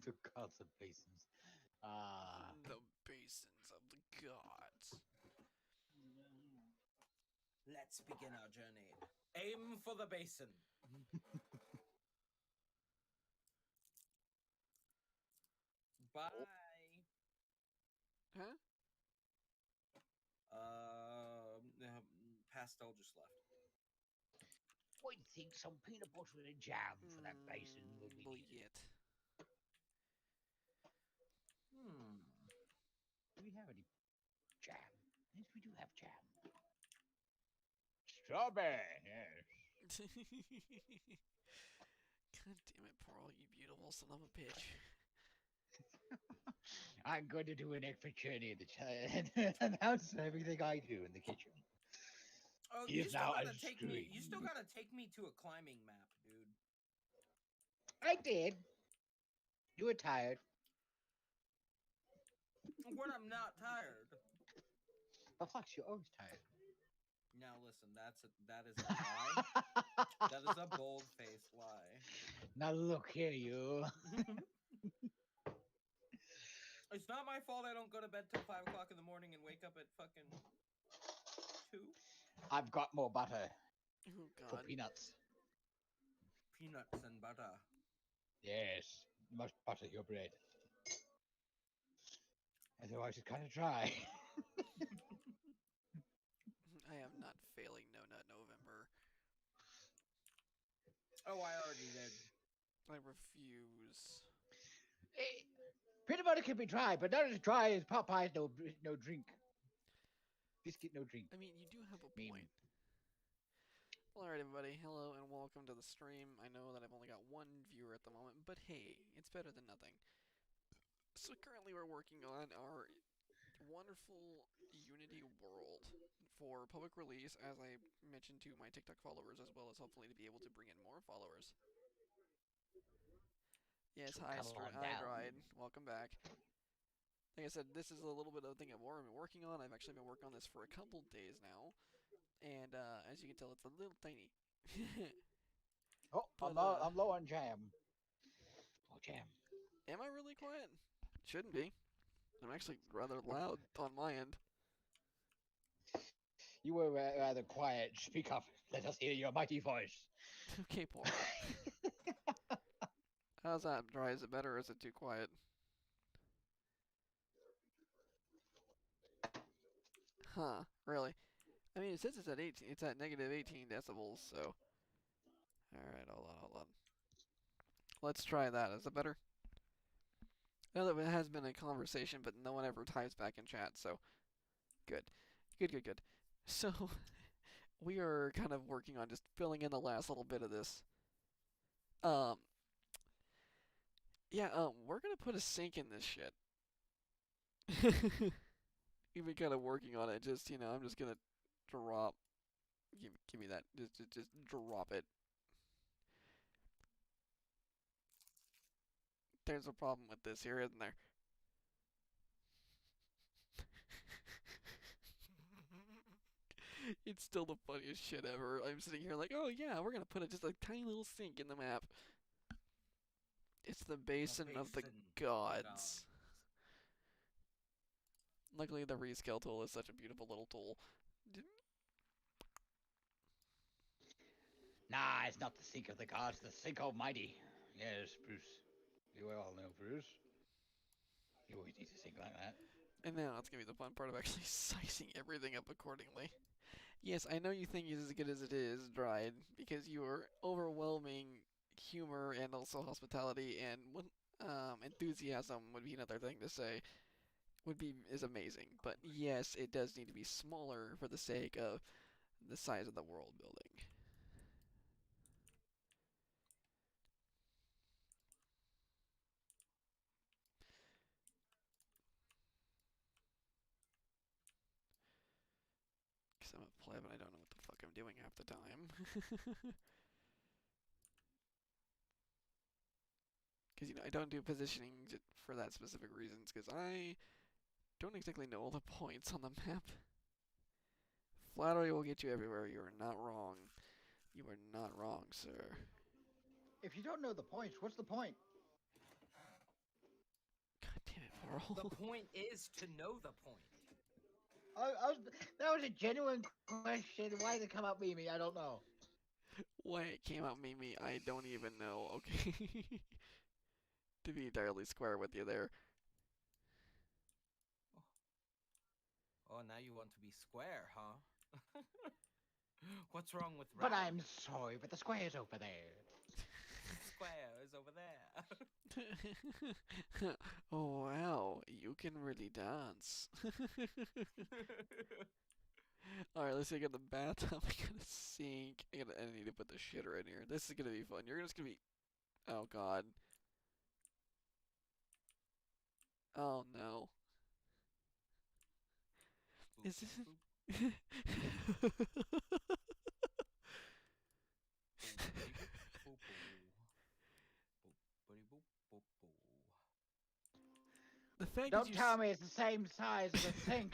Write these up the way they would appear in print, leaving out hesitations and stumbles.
The gods of basins. Ah. The basins of the gods. Let's begin our journey. Aim for the basin. Bye. Huh? Pastel just left. I think some peanut butter and jam for that basin would be needed. Yet. Do we have any jam? Yes, we do have jam. Strawberry, yes. God damn it, Pearl, you beautiful son of a bitch. I'm going to do an extra journey in the and announce everything I do in the kitchen. Oh, He you is still now gotta a take me. You still string. gotta take me to a climbing map, dude. I did. You were tired. When I'm not tired. But Fox, you're always tired. Now listen, that is a lie. That is a bold-faced lie. Now look here, you. It's not my fault I don't go to bed till 5 o'clock in the morning and wake up at fucking 2. I've got more butter Oh, for God. peanuts. Peanuts and butter. Yes, you must butter your bread. Otherwise, it's kind of dry. I am not failing No Nut November. Oh, I already did. I refuse. Peanut butter can be dry, but not as dry as Popeye's no drink. Biscuit, no drink. I mean, you do have a Meme. point. Well, alright, everybody. Hello and welcome to the stream. I know that I've only got one viewer at the moment, but hey, it's better than nothing. So currently we're working on our wonderful Unity world for public release, as I mentioned to my TikTok followers, as well as hopefully to be able to bring in more followers. Yes, So hi, come on hi, down. Dryad. Welcome back. Like I said, this is a little bit of a thing I've been working on. I've actually been working on this for a couple days now. And as you can tell, it's a little tiny. Oh, But, I'm low on jam. Oh, jam. Am I really quiet? Shouldn't be. I'm actually rather loud on my end. You were rather quiet. Speak up. Let us hear your mighty voice. Okay, Paul. How's that, Dry? Is it better or is it too quiet? Huh, really? I mean, it says it's at 18. It's at negative 18 decibels, so... Alright, hold on. Let's try that. Is it better? I know that it has been a conversation, but no one ever types back in chat, so... Good. Good. So, we are kind of working on just filling in the last little bit of this. Yeah, we're gonna put a sink in this shit. We've been kind of working on it, just, I'm just gonna drop... Give me that. Just drop it. There's a problem with this here, isn't there? It's still the funniest shit ever. I'm sitting here like, oh yeah, we're gonna put just a tiny little sink in the map. It's the basin of the gods. Luckily, the rescale tool is such a beautiful little tool. Nah, it's not the sink of the gods, the sink almighty. Yes, Bruce. You all know Bruce. You always need to sink like that. And now it's gonna be the fun part of actually sizing everything up accordingly. Yes, I know you think it's as good as it is, Dryad, because your overwhelming humor and also hospitality and enthusiasm would be another thing to say. Is amazing, but yes, it does need to be smaller for the sake of the size of the world building. Because I'm a pleb and I don't know what the fuck I'm doing half the time. Because, I don't do positioning for that specific reasons, because I don't exactly know all the points on the map. Flattery will get you everywhere. You are not wrong. You are not wrong, sir. If you don't know the points, what's the point? Carl. The point is to know the point. That was a genuine question. Why did it come out Mimi? I don't know. Why it came out Mimi, I don't even know. Okay. To be entirely square with you there. Oh, now you want to be square, huh? What's wrong with But round? I'm sorry, but the square's over there. Square is over there. Oh wow, you can really dance. Alright, let's get the bathtub. I got a sink. I need to put the shitter in here. This is gonna be fun. You're just gonna be. Oh god. Oh no. Is this? The fact Don't that tell me it's the same size as the sink.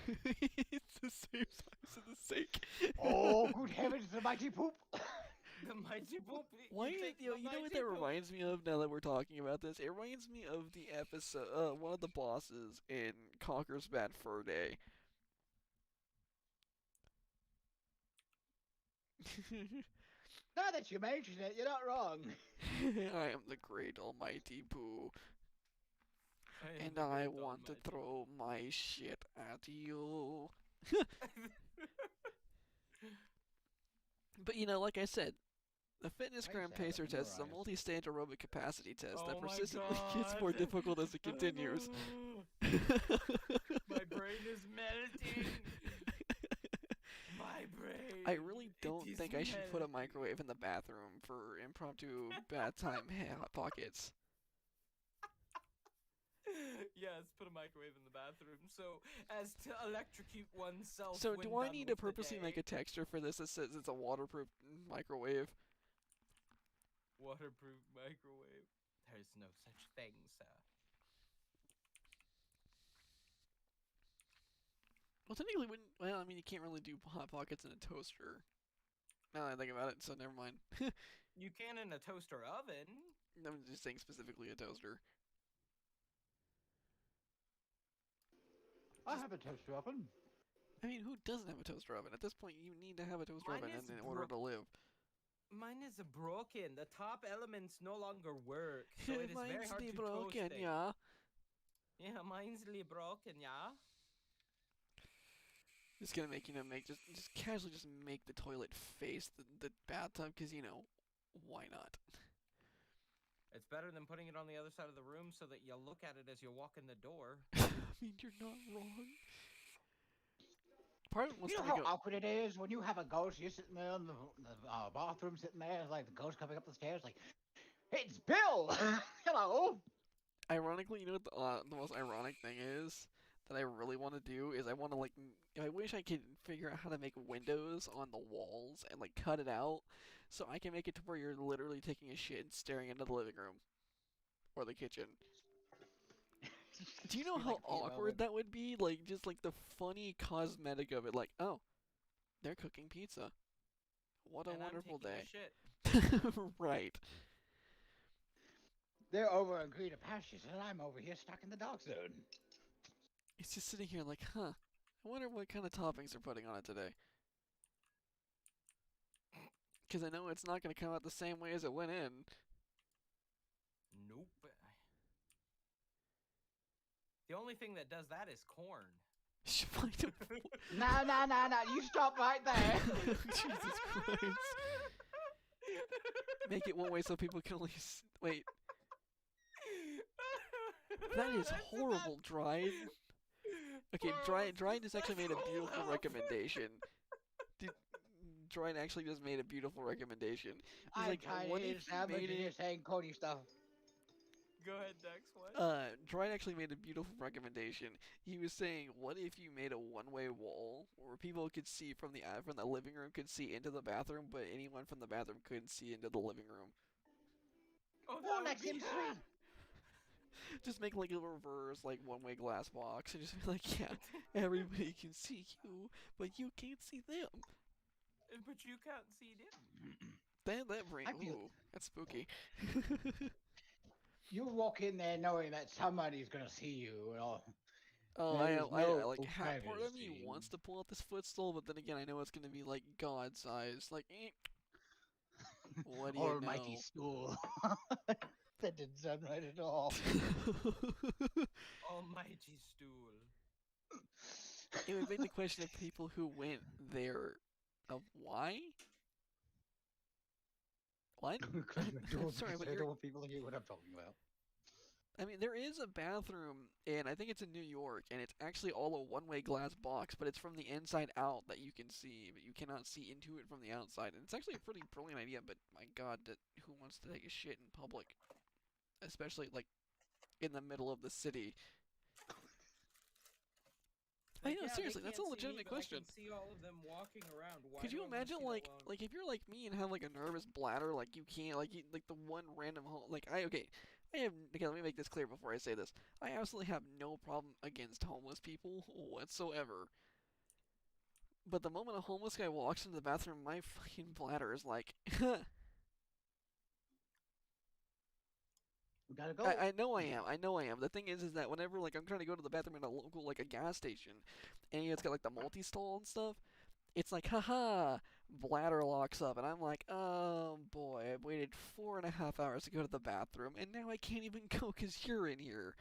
it's the same size as the sink. Oh, good heavens, the mighty poop. The mighty poop. Why you is, think you know the what mighty that poop- reminds me of now that we're talking about this? It reminds me of the episode, one of the bosses in Conker's Bad Fur Day. Now that you mention it, you're not wrong. I am the great almighty Pooh, am and the I great want to almighty throw my shit at you. But you know, like I said, the Fitness I Gram said it, Pacer test is a memorized. multi-stage aerobic capacity test that Oh my persistently gets God. more difficult as it continues. My brain is melting. My brain. I really don't is think I should put a melting. microwave in the bathroom for impromptu bath time hot pockets. Yes, put a microwave in the bathroom so as to electrocute oneself. So when do I done need to with the purposely make day. a texture for this that says it's a waterproof microwave? Waterproof microwave? There's no such thing, sir. Well, technically, well, I mean, you can't really do hot pockets in a toaster. Now that I think about it, so never mind. You can in a toaster oven. I'm just saying specifically a toaster. I have a toaster oven. I mean, who doesn't have a toaster oven? At this point, you need to have a toaster Mine oven is in order to live. Mine is broken. The top elements no longer work, so it is very Mine's hard the to broken, toast it. yeah. Yeah, mine's broken, yeah. Just gonna make, just casually just make the toilet face the bathtub, because, why not? It's better than putting it on the other side of the room so that you look at it as you walk in the door. I mean, you're not wrong. Part of it wants You know to how make a... awkward it is when you have a ghost, you're sitting there in the bathroom, sitting there, like the ghost coming up the stairs, like, hey, it's Bill! Hello! Ironically, you know what the most ironic thing is? That I really want to do is I want to, I wish I could figure out how to make windows on the walls and, cut it out so I can make it to where you're literally taking a shit and staring into the living room. Or the kitchen. Do you know Be how like Pete awkward Melvin. that would be? Just the funny cosmetic of it. Oh, they're cooking pizza. What a And wonderful I'm day. taking a shit. Right. They're over in greener pastures, and I'm over here stuck in the dog zone. It's just sitting here huh. I wonder what kind of toppings they're putting on it today. Because I know it's not going to come out the same way as it went in. Nope. The only thing that does that is corn. No, you stop right there. Jesus Christ. Make it one way so people can only wait. That is horrible, Dried. Okay, Dried just actually made a beautiful recommendation. Dried actually just made a beautiful recommendation. He's I'm like, trying what to if you made you're it... saying Cody stuff. Go ahead, Dex. What? Dried actually made a beautiful recommendation. He was saying, what if you made a one-way wall where people could see from the living room could see into the bathroom, but anyone from the bathroom couldn't see into the living room? Oh, Well, that next would be M3. Just make a reverse one-way glass box and just be like, yeah, everybody can see you, but you can't see them. But you can't see them. That brain, I feel- ooh, that's spooky. you walk in there knowing that somebody's gonna see you and all. Oh, There's I no like part of me privacy. wants to pull out this footstool, but then again, I know it's gonna be like God size. Like, what do you Almighty know? stool. That didn't sound right at all. Almighty stool. It would beg the question of people who went there of why? What? I'm sorry, but I you're. don't want people to hear what I'm talking about. I mean, there is a bathroom, and I think it's in New York, and it's actually all a one-way glass box, but it's from the inside out that you can see, but you cannot see into it from the outside. And it's actually a pretty brilliant idea, but my God, who wants to take a shit in public? Especially, like, in the middle of the city. I know, Yeah, they seriously, that's a can't see me, legitimate but question. I can see all of them walking around. Why Could do you I wanna imagine, see that like, alone? if you're like me and have like a nervous bladder, like you can't, like, like the one random okay, okay, let me make this clear before I say this. I absolutely have no problem against homeless people whatsoever. But the moment a homeless guy walks into the bathroom, my fucking bladder is like, We gotta go. I know I am. I know I am. The thing is that whenever like I'm trying to go to the bathroom at a local like a gas station, and it's got like the multi-stall and stuff, it's like haha, bladder locks up, and I'm like, oh boy, I've waited 4.5 hours to go to the bathroom, and now I can't even go because you're in here.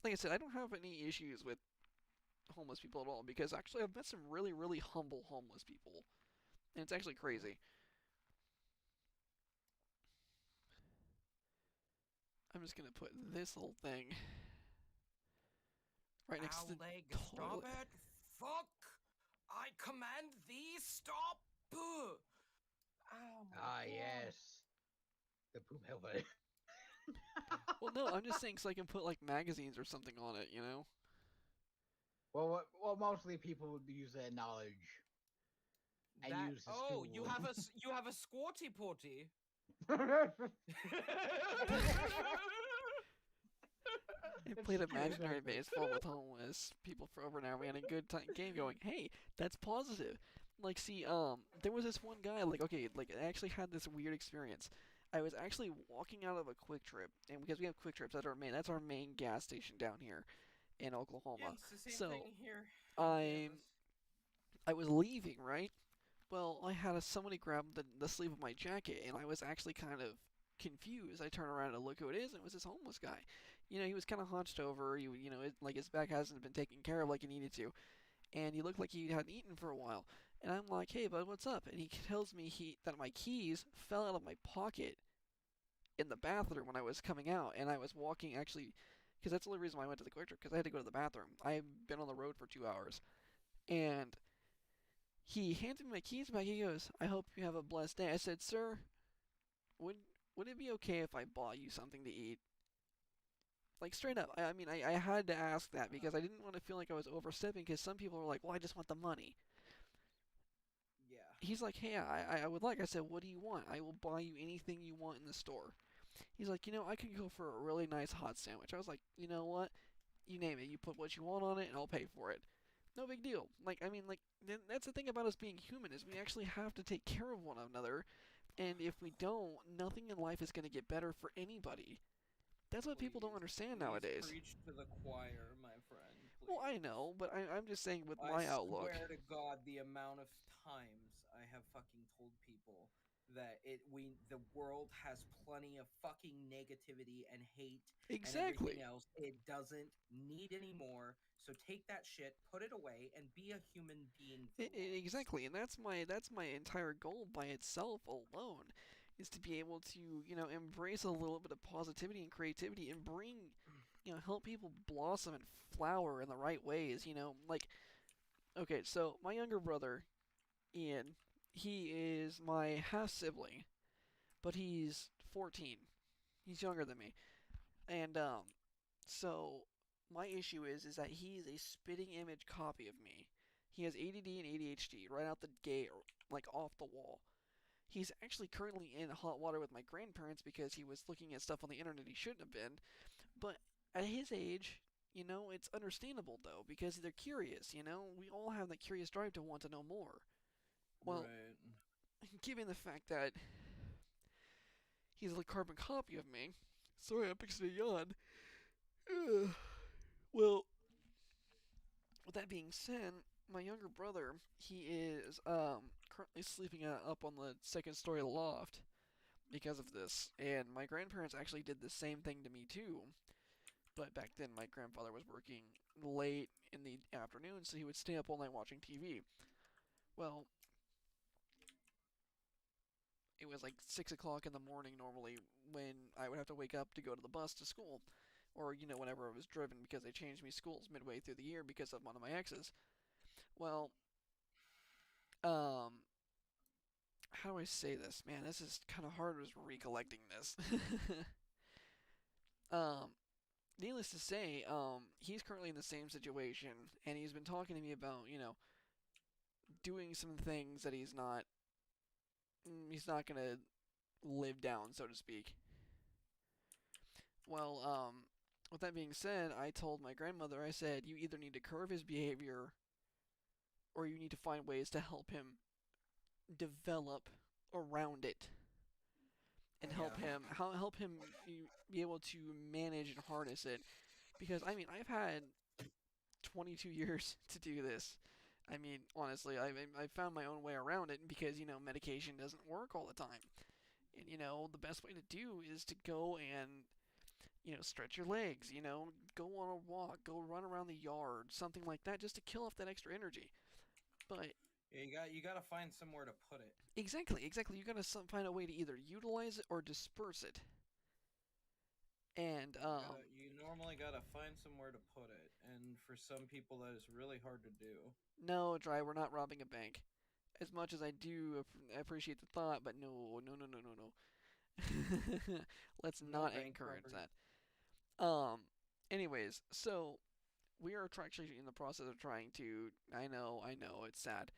Like I said, I don't have any issues with homeless people at all because actually I've met some really really humble homeless people, and it's actually crazy. I'm just gonna put this little thing right next to the Leg, toilet. stop it! Fuck! I command thee, stop! Oh my Ah, God. yes. The poop helmet. Well, no, I'm just saying so I can put like magazines or something on it, you know? Well, mostly people would use their knowledge and use the stool. you have a squatty potty. I played imaginary baseball with homeless people for over an hour. We had a good time game going. Hey, that's positive. Like, see, there was this one guy. Like, okay, like I actually had this weird experience. I was actually walking out of a Quick Trip, and because we have Quick Trips, that's our main gas station down here in Oklahoma. Yeah, it's the same So thing here. I'm I was leaving, right? Well, I had somebody grab the sleeve of my jacket, and I was actually kind of confused. I turn around and look who it is, and it was this homeless guy. You know, he was kind of hunched over. Like his back hasn't been taken care of like he needed to, and he looked like he hadn't eaten for a while. And I'm like, "Hey, bud, what's up?" And he tells me that my keys fell out of my pocket in the bathroom when I was coming out, and I was walking actually, because that's the only reason why I went to the quick trip, because I had to go to the bathroom. I've been on the road for 2 hours, and he handed me my keys back. He goes, "I hope you have a blessed day." I said, "Sir, would would it be okay if I bought you something to eat?" Like straight up. I mean, I had to ask that because I didn't want to feel like I was overstepping. Because some people were like, "Well, I just want the money." Yeah. He's like, "Hey, I would like." I said, "What do you want? I will buy you anything you want in the store." He's like, "I can go for a really nice hot sandwich." I was like, "You know what? You name it. You put what you want on it, and I'll pay for it. No big deal." Like, I mean, like, that's the thing about us being human is we actually have to take care of one another, and if we don't, nothing in life is going to get better for anybody. That's what people don't understand nowadays. Preach to the choir, my friend. Well, I Please. know, but I'm just saying with I my outlook. swear to God, the amount of times I have fucking told people that the world has plenty of fucking negativity and hate and Exactly. everything else. It doesn't need any more. So take that shit, put it away, and be a human being. Exactly, and that's my entire goal by itself alone, is to be able to embrace a little bit of positivity and creativity and bring help people blossom and flower in the right ways. Like okay, so my younger brother Ian, he is my half sibling, but he's 14. He's younger than me, and so my issue is that he's a spitting image copy of me. He has ADD and ADHD right out the gate, like off the wall. He's actually currently in hot water with my grandparents because he was looking at stuff on the internet he shouldn't have been. But at his age, it's understandable though because they're curious. We all have that curious drive to want to know more. Well, Right. given the fact that He's a carbon copy of me. Sorry, I'm fixing to yawn. Ugh. Well, with that being said, my younger brother, he is currently sleeping up on the second story loft because of this, and my grandparents actually did the same thing to me too. But back then, my grandfather was working late in the afternoon, so he would stay up all night watching TV. Well, it was like 6 o'clock in the morning normally when I would have to wake up to go to the bus to school, or whenever I was driven because they changed me schools midway through the year because of one of my exes. Well, um, how do I say this? Man, this is kind of hard as recollecting this. um, Needless to say, he's currently in the same situation, and he's been talking to me about, doing some things that he's not gonna live down, so to speak. Well, with that being said, I told my grandmother, I said, you either need to curb his behavior, or you need to find ways to help him develop around it, and help him be able to manage and harness it. Because I mean, I've had 22 years to do this. I mean, honestly, I found my own way around it because medication doesn't work all the time, and the best way to do is to go and stretch your legs, go on a walk, go run around the yard, something like that, just to kill off that extra energy. But yeah, you gotta find somewhere to put it. exactly, you gotta find a way to either utilize it or disperse it. And You normally gotta find somewhere to put it, and for some people that is really hard to do. no, Dry, we're not robbing a bank. As much as I do appreciate the thought, but no. Let's No not bank encourage robbery. that. Anyways, so we are actually in the process of trying to. I know, it's sad.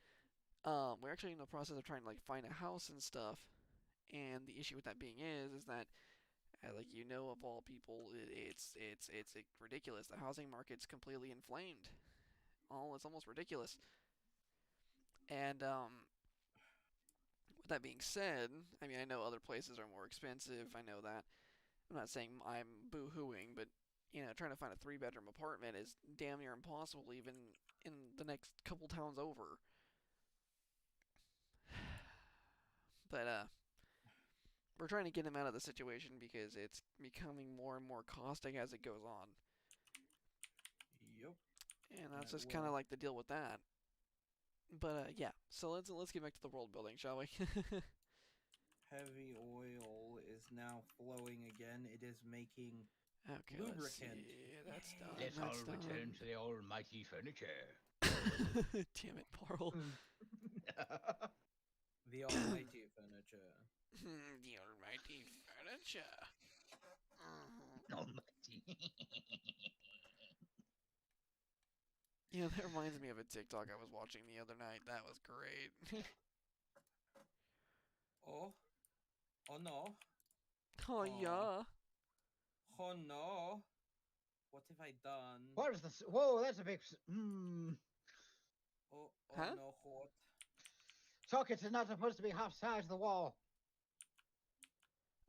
We're actually in the process of trying to like find a house and stuff. And the issue with that being is that, like of all people, it's ridiculous. The housing market's completely inflamed. Oh, it's almost ridiculous. And with that being said, I mean I know other places are more expensive. I know that. I'm not saying I'm boo-hooing, but trying to find a three-bedroom apartment is damn near impossible, even in the next couple towns over. But we're trying to get him out of the situation because it's becoming more and more caustic as it goes on. Yep. And that's That just kind of will. like the deal with that. But yeah, so let's get back to the world building, shall we? Heavy oil is now flowing again. It is making Okay, let's lubricant. see. That's done. Let's all That's return done. to the almighty furniture. Damn it, Parle. The almighty furniture. The almighty furniture. Almighty. That reminds me of a TikTok I was watching the other night. That was great. Oh. Oh no. Oh, Aw. yeah. Oh no. What have I done? What is this? Whoa, that's a big. Oh Huh? no, what? Sockets are not supposed to be half size of the wall.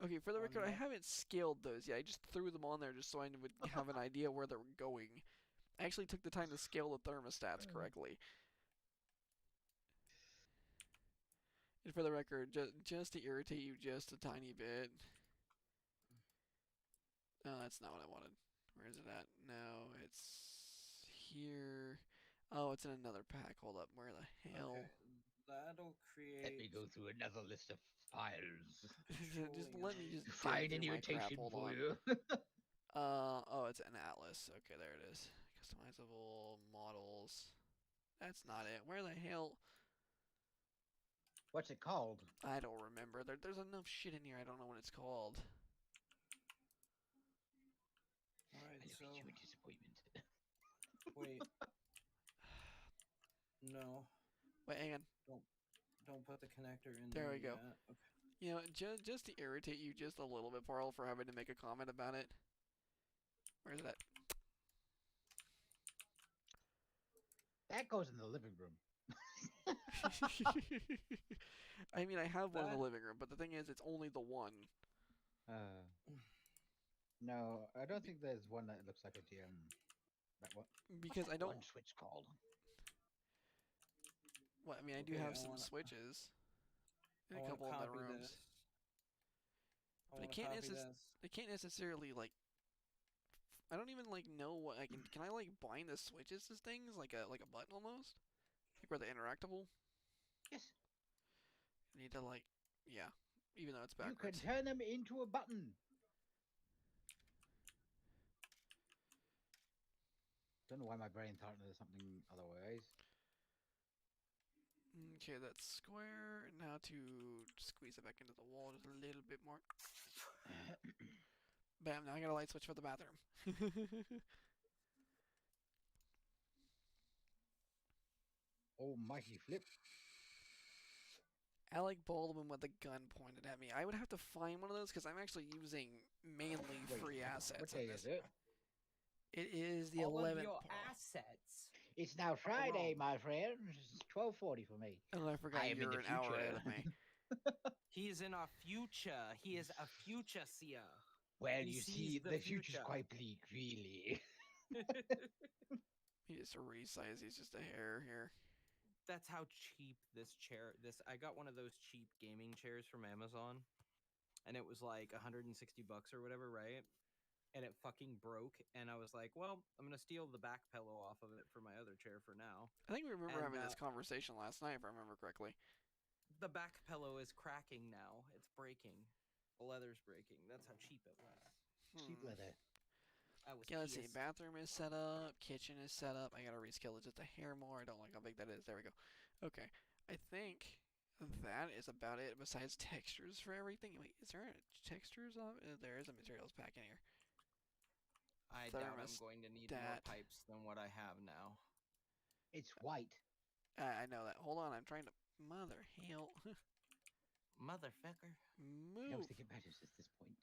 Okay, for the Oh, record, I no. haven't scaled those yet. I just threw them on there just so I would have an idea where they were going. I actually took the time to scale the thermostats correctly. And for the record, just to irritate you just a tiny bit. No, that's not what I wanted. Where is it at? No, it's here. Oh, it's in another pack. Hold up. Where the hell? Okay. That'll Let me create. go through another list of files. Just let me just dig Find through an my crap. irritation Hold for on. you. Oh, it's an atlas. Okay, there it is. Customizable models. That's not it. Where the hell? What's it called? I don't remember. There's enough shit in here. I don't know what it's called. Alright, I look so. at you in disappointment. Wait. No. Wait, hang on. Don't put the connector in There there we go. yet. Okay. Just to irritate you just a little bit, Parle, for having to make a comment about it. Where's that? That goes in the living room. I mean, I have one in That- the living room, but the thing is, it's only the one. Uh, no, I don't think there's one that looks like a GM. That what? Because I don't. One switch called? Well, I mean, I do Okay, have I some wanna- switches in I a want to couple of my copy rooms, this. I but want to copy this. I can't necessarily like. I don't even like know what I can. Can I like bind the switches to things like a button almost? Like where they're interactable? Yes. I need to like, yeah. Even though it's You can backwards. turn them into a button. Don't know why my brain thought of something otherwise. Okay, that's square. Now to squeeze it back into the wall just a little bit more. Bam! Now I got a light switch for the bathroom. Almighty flip. Alec Baldwin with a gun pointed at me. I would have to find one of those because I'm actually using mainly Wait, free assets. What day is it? It is the All of 11th. your assets. It's now Friday, my friend. It's 12:40 for me. Oh, I forgot I am in you're the an hour ahead future. of me. He is in our future. He is a future seer. Well, He you sees see, the the future's future. quite bleak, really. He just resized. He's just a hair here. That's how cheap this chair. I got one of those cheap gaming chairs from Amazon, and it was like $160 or whatever, right? And it fucking broke, and I was like, well, I'm gonna steal the back pillow off of it for my other chair for now. I think we remember And, having this conversation last night, if I remember correctly. The back pillow is cracking now. It's breaking. The leather's breaking. That's how cheap it was. Cheap leather. I was Okay, let's see. pissed. Bathroom is set up. Kitchen is set up. I gotta rescale it just a hair more. I don't like how big that is. There we go. Okay. I think that is about it besides textures for everything. Wait, is there a textures on? There is a materials pack in here. I doubt I'm going to need more Thermostat. pipes than what I have now. It's white. I know that. Hold on. I'm trying to. Mother hell. Motherfucker. I was Move. thinking matters at this point.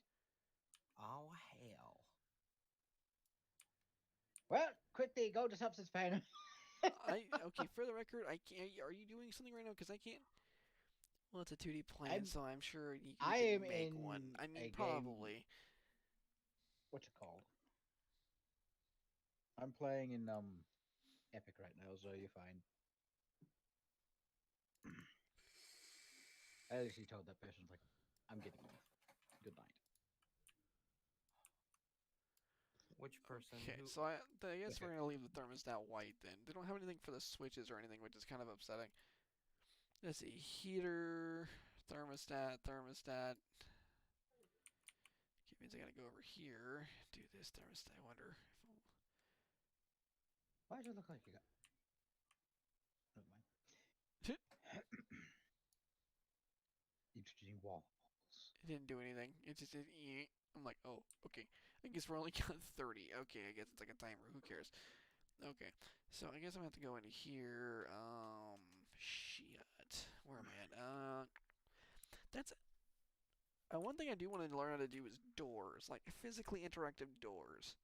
Oh, hell. Well, quickly go to substance pan. Okay. For the record, I can't. Are you doing something right now? Because I can't. Well, it's a 2D plan, so I'm sure you I can am make in one. I mean, a game- probably. What's it called? I'm playing in Epic right now, so you're fine. I actually told that person like, I'm getting off. Good night. Which person? Okay, Who... so I guess Okay. we're gonna leave the thermostat white then. They don't have anything for the switches or anything, which is kind of upsetting. Let's see, heater, thermostat. Okay, means I gotta go over here, do this thermostat. I wonder if Why does it look like you got? Never mind. Introducing walls. it didn't do anything. It just did. I'm like, oh, okay. I guess we're only got 30. Okay, I guess it's like a timer. Who cares? Okay, so I guess I'm gonna have to go into here. Shit. Where am I at? That's one thing I do want to learn how to do is doors, like physically interactive doors.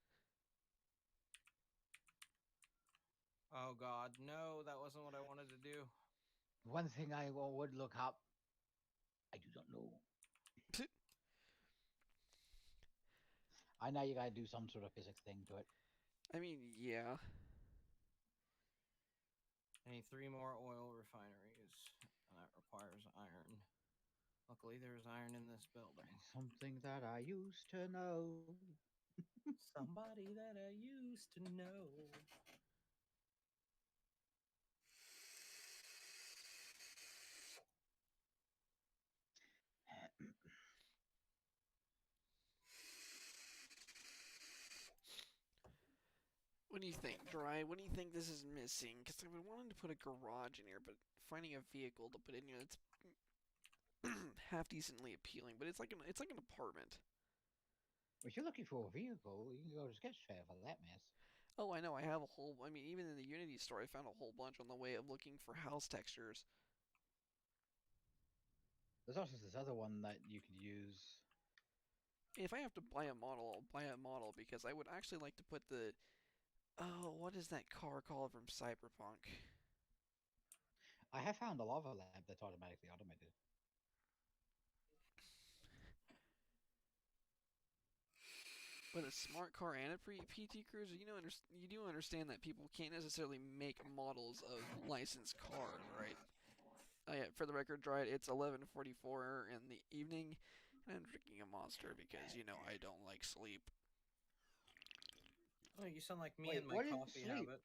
Oh, God. No, that wasn't what I wanted to do. One thing I would look up. I do not know. I know you gotta do some sort of physics thing to it. I mean, yeah. I need 3 more oil refineries, and that requires iron. Luckily, there's iron in this building. Something that I used to know. Somebody that I used to know. What do you think, Dry? What do you think this is missing? Because I've been wanting to put a garage in here, but finding a vehicle to put in here that's half decently appealing. But it's like an apartment. If you're looking for a vehicle, you can go to Sketchfab for that mess. Oh, I know. I have a whole. I mean, even in the Unity store, I found a whole bunch on the way of looking for house textures. There's also this other one that you could use. If I have to buy a model, I'll buy a model because I would actually like to put the. Oh, what is that car called from Cyberpunk? I have found a lava lab that's automatically automated. With a smart car and a PT Cruiser, you do understand that people can't necessarily make models of licensed cars, right? Yeah, for the record, Dryad, it's 11:44 in the evening, and I'm drinking a Monster because, I don't like sleep. Oh, you sound like me Wait, and my what did you coffee sleep? habit.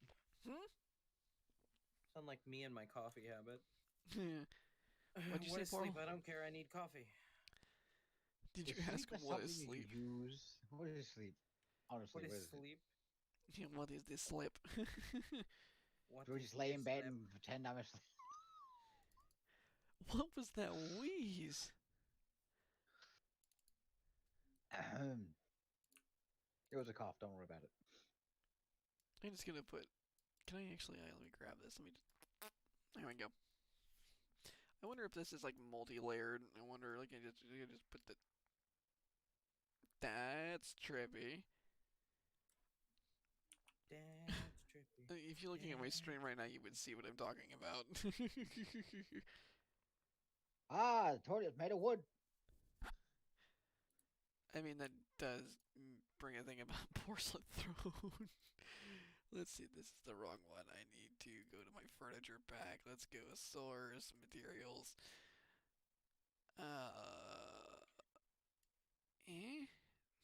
Sound like me and my coffee habit. What'd you What say, is sleep? Paul? I don't care. I need coffee. Did you Is ask sleep what is something sleep? you use? What is sleep? Honestly, What is what is it? sleep? Yeah, what is this slip? What Do we is just lay in this bed sleep? and pretend I'm asleep? What was that wheeze? It was a cough. Don't worry about it. I'm just gonna put. Can I actually? Let me grab this. Let me just. There we go. I wonder if this is like multi-layered. I wonder, like, I just put the. That's trippy. That's trippy. If you're looking at my stream right now, you would see what I'm talking about. Ah, the toilet is made of wood. I mean, that does bring a thing about porcelain throne. Let's see, this is the wrong one. I need to go to my furniture pack. Let's go source materials.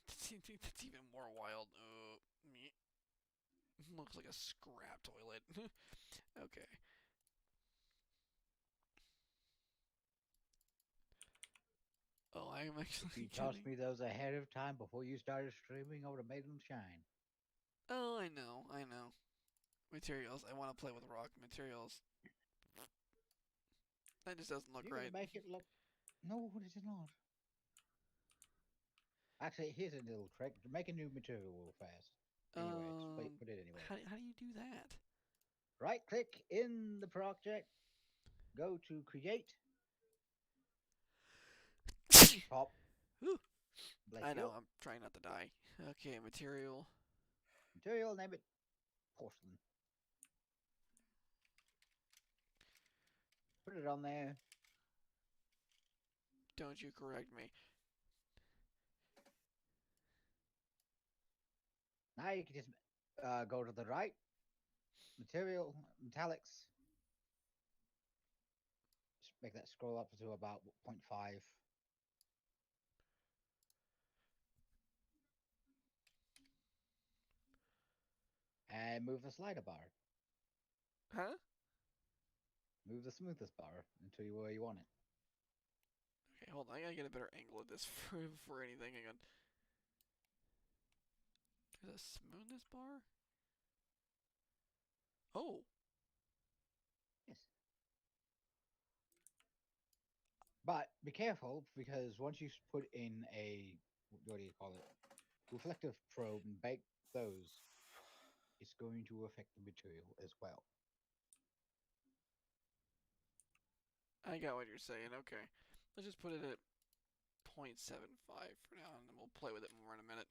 That's even more wild. Me. Looks like a scrap toilet. Okay. Oh, I'm actually If you tossed getting. me those ahead of time before you started streaming, I would have made them shine. Oh, I know. Materials. I want to play with rock materials. That just doesn't look You're right. gonna make it look. No, it is not. Actually, here's a little trick: to make a new material real fast. Anyway, just put it anywhere. How do you do that? Right click in the project, go to create, top. Whew. Bless I you. know. I'm trying not to die. Okay, material. Material, name it porcelain. Put it on there. Don't you correct me. Now you can just go to the right, material, metallics. Just make that scroll up to about 0.5. And move the slider bar. Huh? Move the smoothest bar until you where you want it. Okay, hold on. I gotta get a better angle at this for anything. Hang on. There's a smoothness bar? Oh! Yes. But be careful because once you put in a what do you call it? Reflective probe and bake those, it's going to affect the material as well. I got what you're saying. Okay. Let's just put it at 0.75 for now, and then we'll play with it more in a minute.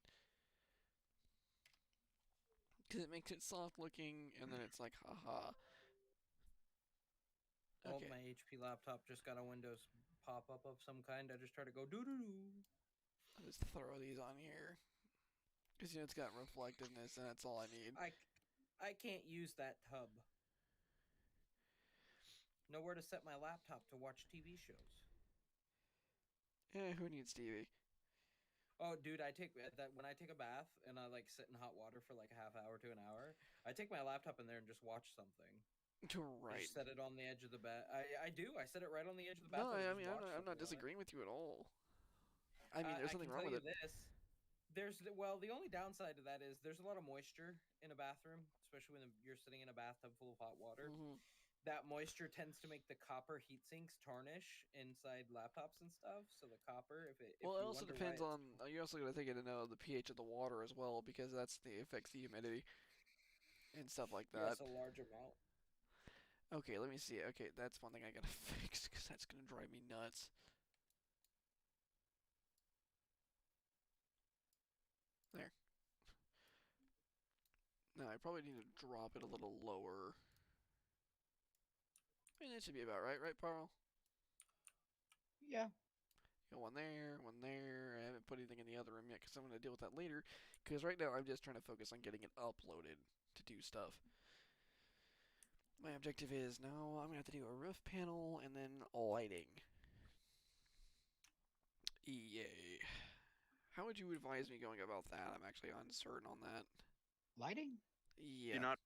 Because it makes it soft looking, and then it's like, haha. Oh, Okay. my HP laptop just got a Windows pop-up of some kind. I just tried to go doo-doo-doo. I'll just throw these on here. Because, it's got reflectiveness, and that's all I need. I can't use that tub. Nowhere to set my laptop to watch TV shows. Yeah, who needs TV? Oh, dude, I take that when I take a bath and I like sit in hot water for like a half hour to an hour. I take my laptop in there and just watch something. Right. Just set it on the edge of the bath. I do. I set it right on the edge of the No, bathroom. I mean, I'm not disagreeing with you at all. I mean, there's I nothing can wrong tell with you it. this. The only downside to that is there's a lot of moisture in a bathroom, especially when you're sitting in a bathtub full of hot water. That moisture tends to make the copper heat sinks tarnish inside laptops and stuff. So the copper, if Well, it you also wonder depends why on. You also got to take into know the pH of the water as well, because that's the affects the humidity and stuff like that. yes, a large amount. Okay, let me see. Okay, that's one thing I gotta fix, because that's gonna drive me nuts. There. Now, I probably need to drop it a little lower. I mean, that should be about right, Parl? Yeah. Got one there, one there. I haven't put anything in the other room yet because I'm going to deal with that later. Because right now I'm just trying to focus on getting it uploaded to do stuff. My objective is now I'm going to have to do a roof panel and then lighting. Yay. How would you advise me going about that? I'm actually uncertain on that. Lighting? Yeah. Do not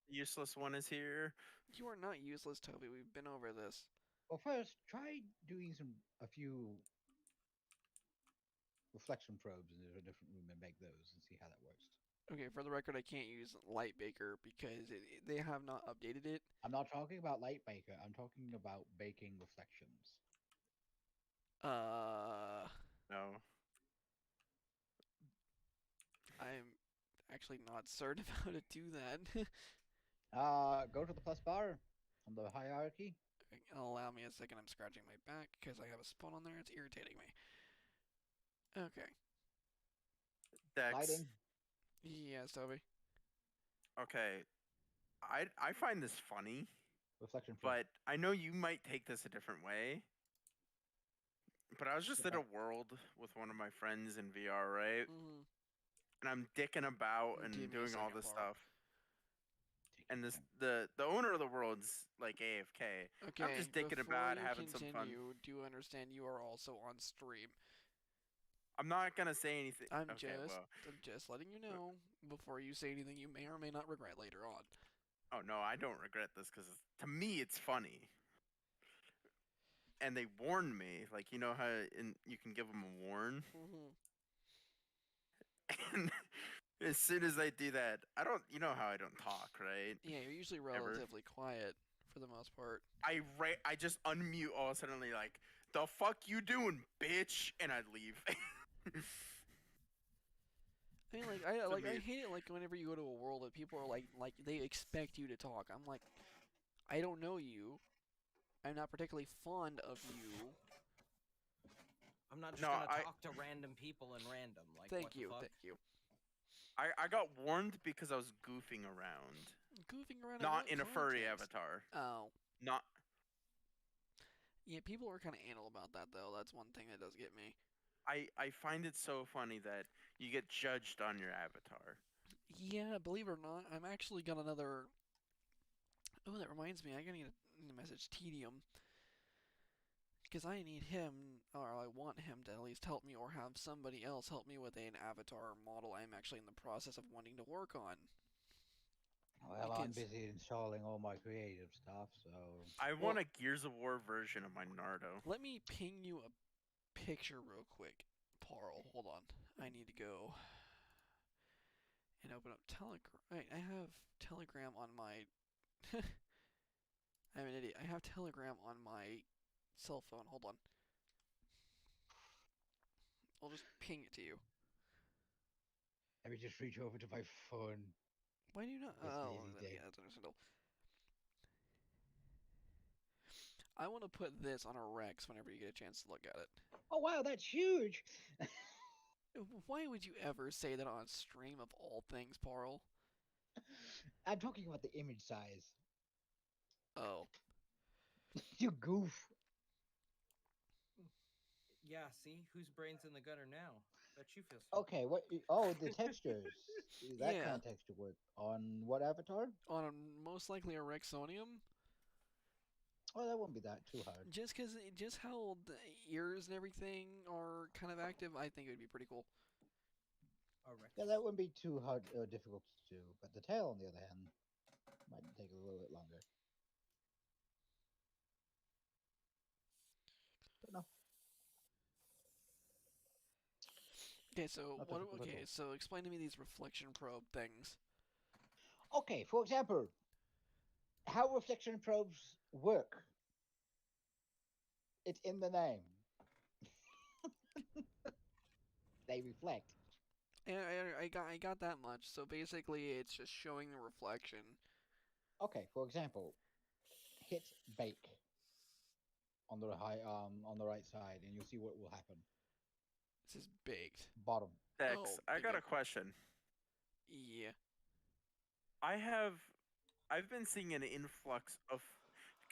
useless one is here. You are not useless, Toby. We've been over this. Well, first, try doing a few reflection probes into a different room and make those and see how that works. Okay, for the record, I can't use Lightbaker because they have not updated it. I'm not talking about light baker. I'm talking about baking reflections. No. I'm actually not certain of how to do that. Go to the plus bar on the hierarchy. Allow me a second. I'm scratching my back because I have a spot on there. It's irritating me. Okay. Dex. Lighting. Yes, Toby. Okay. I find this funny, Reflection probe. but I know you might take this a different way. But I was just in a world with one of my friends in VR, right? Mm-hmm. And I'm dicking about and Give me a doing all second, this Paul. stuff. And this the owner of the world's like AFK. Okay. I'm just dicking before about you having some fun. continue, do you understand you are also on stream? I'm not gonna say anything. I'm okay, well. just letting you know before you say anything you may or may not regret later on. Oh no, I don't regret this because to me it's funny. And they warned me, like you know how you can give them a warn. Mm-hmm. And as soon as I do that, you know how I don't talk, right? Yeah, you're usually Ever. relatively quiet for the most part. I just unmute all of a sudden, like, the fuck you doing, bitch? And I'd leave. I mean, I hate it like whenever you go to a world that people are like they expect you to talk. I'm like, I don't know you. I'm not particularly fond of you. I'm not just No, gonna talk to random people in random. Like, Thank what the you, fuck? thank you. I got warned because I was goofing around. Goofing around. Not what in a furry context? avatar. Oh. Not. Yeah, people are kind of anal about that though. That's one thing that does get me. I find it so funny that you get judged on your avatar. Yeah, believe it or not, I'm actually got another. Oh, that reminds me. I gotta need to message Tedium because I need him, or I want him to at least help me, or have somebody else help me with an avatar model I'm actually in the process of wanting to work on. Well, I'm Because- busy installing all my creative stuff, so. I want a Gears of War version of my Nardo. Let me ping you a picture real quick, Parl. Hold on. I need to go and open up Telegram. Right, I have Telegram on my. I'm an idiot. I have Telegram on my cell phone. Hold on. I'll just ping it to you. Let me just reach over to my phone. Why do you not? Yes, Oh, lazy day. yeah, that's understandable. I want to put this on a Rex whenever you get a chance to look at it. Oh wow, that's huge! Why would you ever say that on stream of all things, Parl? I'm talking about the image size. Oh. You goof. Yeah, see? Whose brain's in the gutter now? Bet you feel so. Okay, what? Oh, the textures. That Yeah. kind of texture work. On what avatar? On most likely a Rexonium? Oh, that won't be that too hard. Just how the ears and everything are kind of active, I think it would be pretty cool. Alright. Yeah, that wouldn't be too hard or difficult to do. But the tail, on the other hand, might take a little bit longer. But no. Okay, so Not what? difficult at Okay, all. so explain to me these reflection probe things. Okay, for example, how reflection probes work. It's in the name. They reflect. And I got that much. So basically, it's just showing the reflection. Okay, for example, hit bake on the right side, and you'll see what will happen. This is baked. Bottom. Dex, Oh, I big got a up. question. Yeah. I've been seeing an influx of.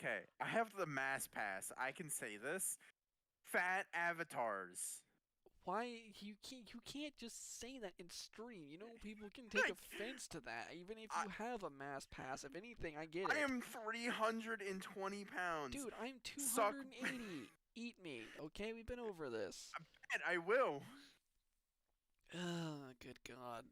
Okay, I have the mass pass. I can say this fat avatars. Why you can't just say that in stream? You know, people can take offense to that, even if you have a mass pass. If anything, I get it. I am 320 pounds. Dude, I'm Suck. 280. Eat me, okay? We've been over this. And I will. Good God.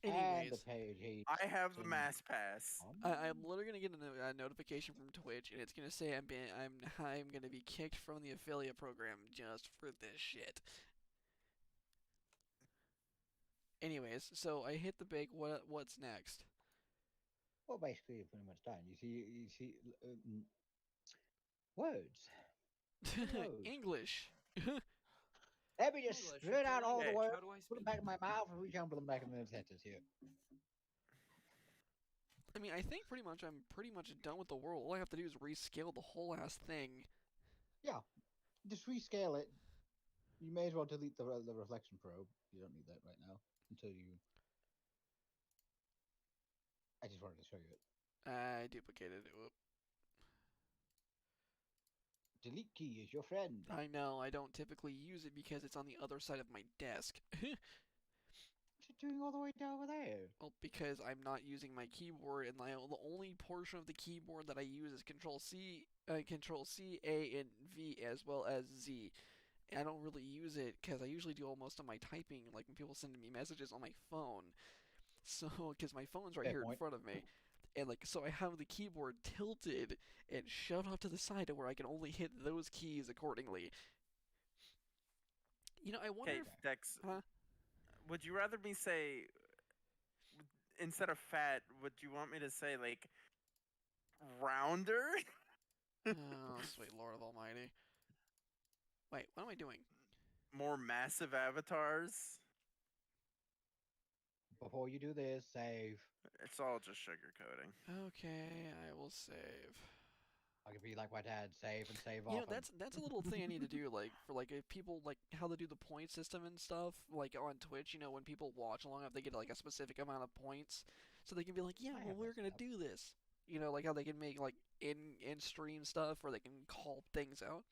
And the Anyways, page he I have the sent mass pass. on. I'm literally gonna get a notification from Twitch, and it's gonna say I'm gonna be kicked from the affiliate program just for this shit. Anyways, so I hit the bake. What's next? Well, basically, you're pretty much done. You see, words. Words. English. Let me just English, spit out all the Hey, words, How do I put them speak? back in my mouth, and rejumble them back in the sentence here. I mean, I think I'm pretty much done with the world. All I have to do is rescale the whole ass thing. Yeah, just rescale it. You may as well delete the reflection probe. You don't need that right now until you. I just wanted to show you it. I duplicated it. Whoop. Delete key is your friend. I know, I don't typically use it because it's on the other side of my desk. What you doing all the way down over there? Well, because I'm not using my keyboard, and the only portion of the keyboard that I use is Control C, A, and V, as well as Z. I don't really use it because I usually do most of my typing, like when people send me messages on my phone. So, because my phone's right Fair here in point. front of me, and so I have the keyboard tilted and shoved off to the side to where I can only hit those keys accordingly. You know, I wonder Okay, if, Dex. huh? Would you rather me say instead of fat? Would you want me to say like rounder? Oh, sweet Lord of Almighty. Wait, what am I doing? More massive avatars? Before you do this, save. It's all just sugarcoating. Okay, I will save. I could be like my dad, save and save You know, often. that's a little thing I need to do, like, for, like, if people, like, how they do the point system and stuff, like, on Twitch, you know, when people watch long enough, they get, like, a specific amount of points, so they can be like, yeah, I well, have we're that gonna stuff. do this. You know, like how they can make, like, in-stream stuff, or they can call things out.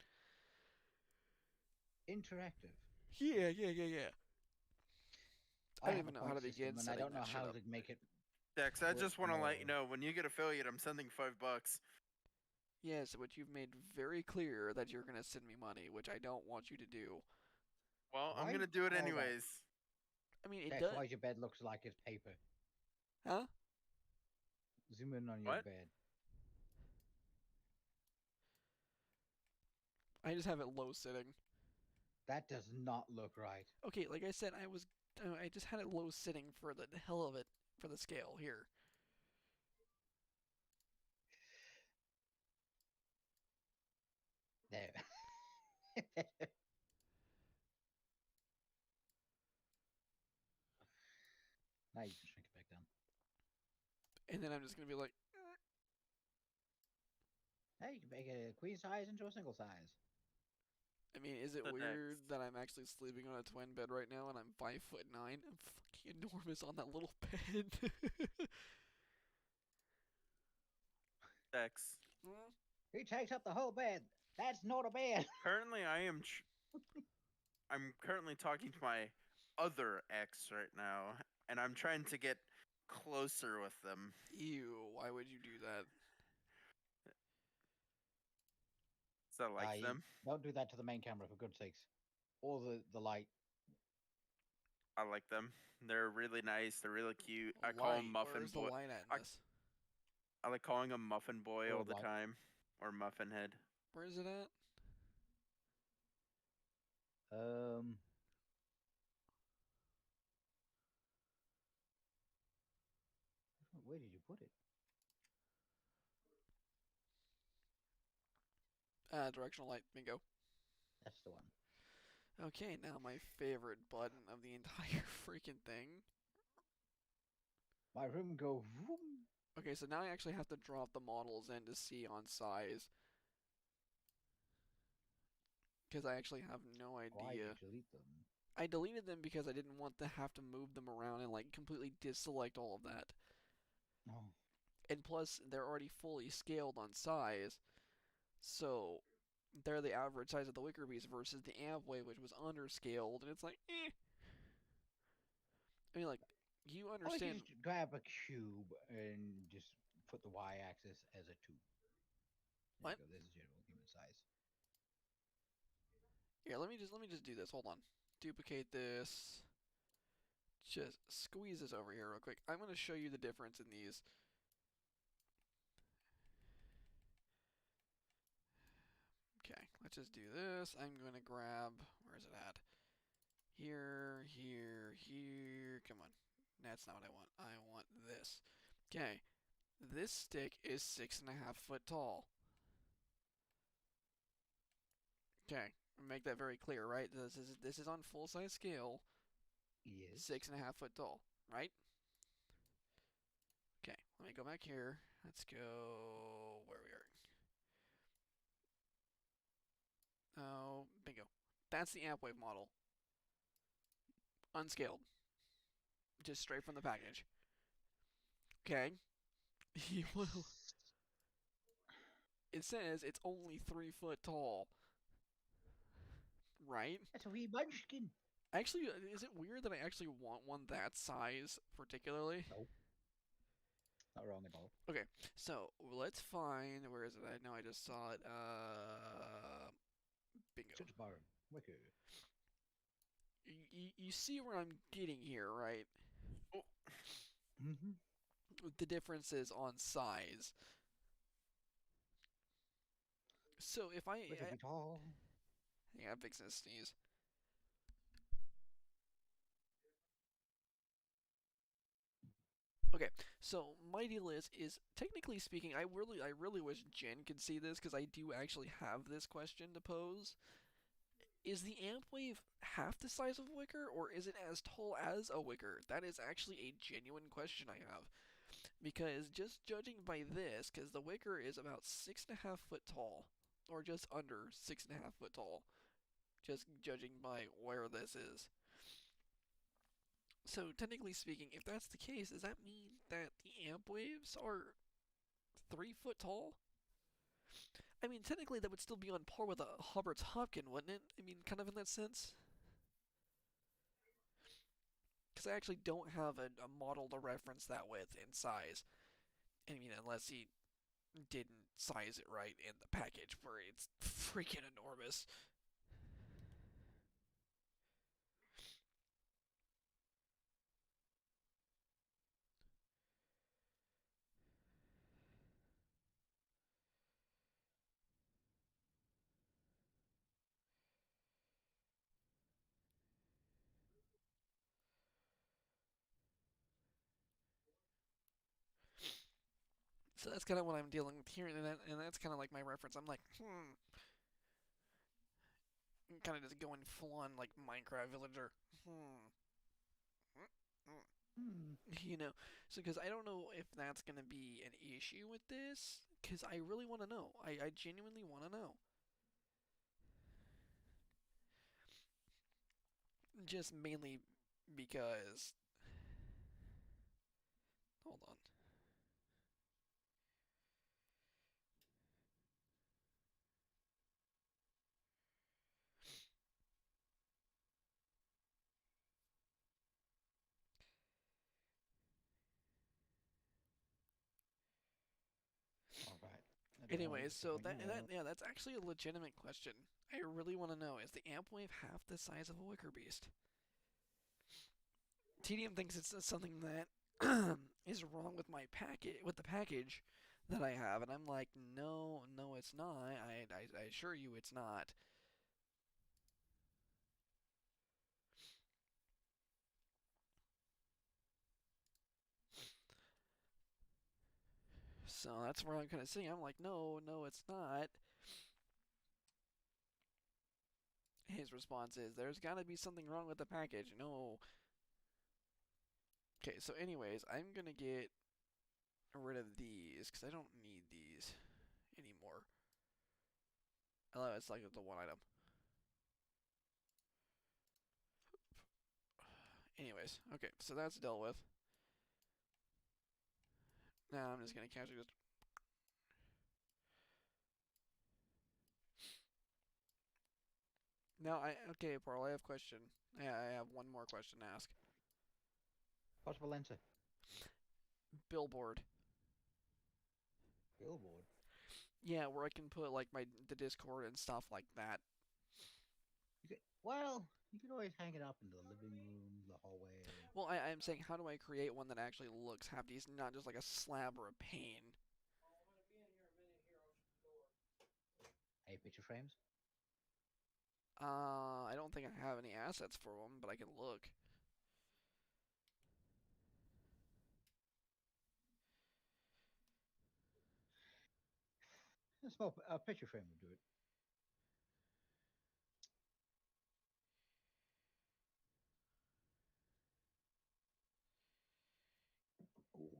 Interactive. Yeah. I don't have even a know how to point system, begin and I setting don't know that shit how up. to make it. Dex, I Work just want to let you more. know when you get affiliate, I'm sending $5. Yes, but you've made very clear that you're gonna send me money, which I don't want you to do. Well, I'm Why gonna do it all that? anyways. I mean, it That's does. why your bed looks like it's paper. Huh? Zoom in on your What? bed. I just have it low sitting. That does not look right. Okay, like I said, I just had it low sitting for the hell of it, for the scale here. There. Now you can shrink it back down. And then I'm just gonna be like, Now you can make a queen size into a single size. I mean, is it So weird next. that I'm actually sleeping on a twin bed right now and I'm 5'9"? I'm fucking enormous on that little bed. Dex. He takes up the whole bed. That's not a bed. Currently, I'm currently talking to my other ex right now, and I'm trying to get closer with them. Ew, why would you do that? So I like them. Don't do that to the main camera, for goodness sakes. Or the light. I like them. They're really nice. They're really cute. I call Light, them Muffin where's the Boy. light at I- in this? I like calling them Muffin Boy all Or the light. time, or Muffin Head. Where is it at? Where did you put it? Directional light, bingo. That's the one. Okay, now my favorite button of the entire freaking thing. My room go vroom. Okay, so now I actually have to drop the models in to see on size. Because I actually have no Why did idea. you delete them? I deleted them because I didn't want to have to move them around and like completely deselect all of that. Oh. And plus, they're already fully scaled on size. So, they're the average size of the Wicker Beast versus the Ampwave, which was underscaled, and it's like, eh. I mean, like, you Or you understand. just grab a cube and just put the y-axis as a 2. There What? you go. This is general human size. Here, let me just do this. Hold on. Duplicate this. Just squeeze this over here real quick. I'm going to show you the difference in these. Okay, let's just do this. I'm going to grab, where is it at? Here, here, here. Come on. That's not what I want. I want this. Okay, this stick is 6.5 foot tall. Okay, make that very clear, right? This is on full size scale. Yes. 6.5 foot tall, right? Okay, let me go back here. Let's go where we are. Oh, bingo. That's the Ampwave model. Unscaled. Just straight from the package. Okay. It says it's only 3 foot tall. Right? That's a wee munchkin. Actually, is it weird that I actually want one that size particularly? No. Not wrong at all. Okay, so let's find, where is it? I know I just saw it. Bingo. Search bar. Wicker. You see where I'm getting here, right? Mm-hmm. The differences on size. So if I tall. yeah, I'm fixing to sneeze. Okay, so my deal is technically speaking, I really wish Jen could see this because I do actually have this question to pose. Is the Ampwave half the size of a Wicker, or is it as tall as a Wicker? That is actually a genuine question I have. Because just judging by this, because the Wicker is about 6.5 foot tall, or just under 6.5 foot tall, just judging by where this is. So technically speaking, if that's the case, does that mean that the Ampwaves are 3 foot tall? I mean, technically that would still be on par with a Hubbard's Hopkin, wouldn't it? I mean, kind of in that sense. Because I actually don't have a model to reference that with in size. I mean, unless he didn't size it right in the package, where it's freaking enormous. So that's kind of what I'm dealing with here, and that's kind of like my reference. I'm like, kind of just going full on like Minecraft villager. You know, so because I don't know if that's gonna be an issue with this, because I really want to know. I genuinely want to know. Just mainly because. Hold on. Anyways, so that's actually a legitimate question. I really want to know, is the Ampwave half the size of a Wicker Beast? TDM thinks it's something that is wrong with my the package that I have, and I'm like, no, it's not. I assure you it's not. So that's where I'm kind of sitting. I'm like, no, it's not. His response is, there's got to be something wrong with the package. No. Okay, so anyways, I'm going to get rid of these because I don't need these anymore. Oh, it's like the one item. Anyways, okay, so that's dealt with. Now I'm just going to casually just Now, okay, Pearl, I have a question. I have one more question to ask. Possible answer. Billboard. Billboard. Yeah, where I can put like the Discord and stuff like that. Well, you could always hang it up in the living room, the hallway. Well, I'm saying, how do I create one that actually looks half decent, not just like a slab or a pane? Hey, picture frames. I don't think I have any assets for them, but I can look. A small picture frame would do it. Ooh.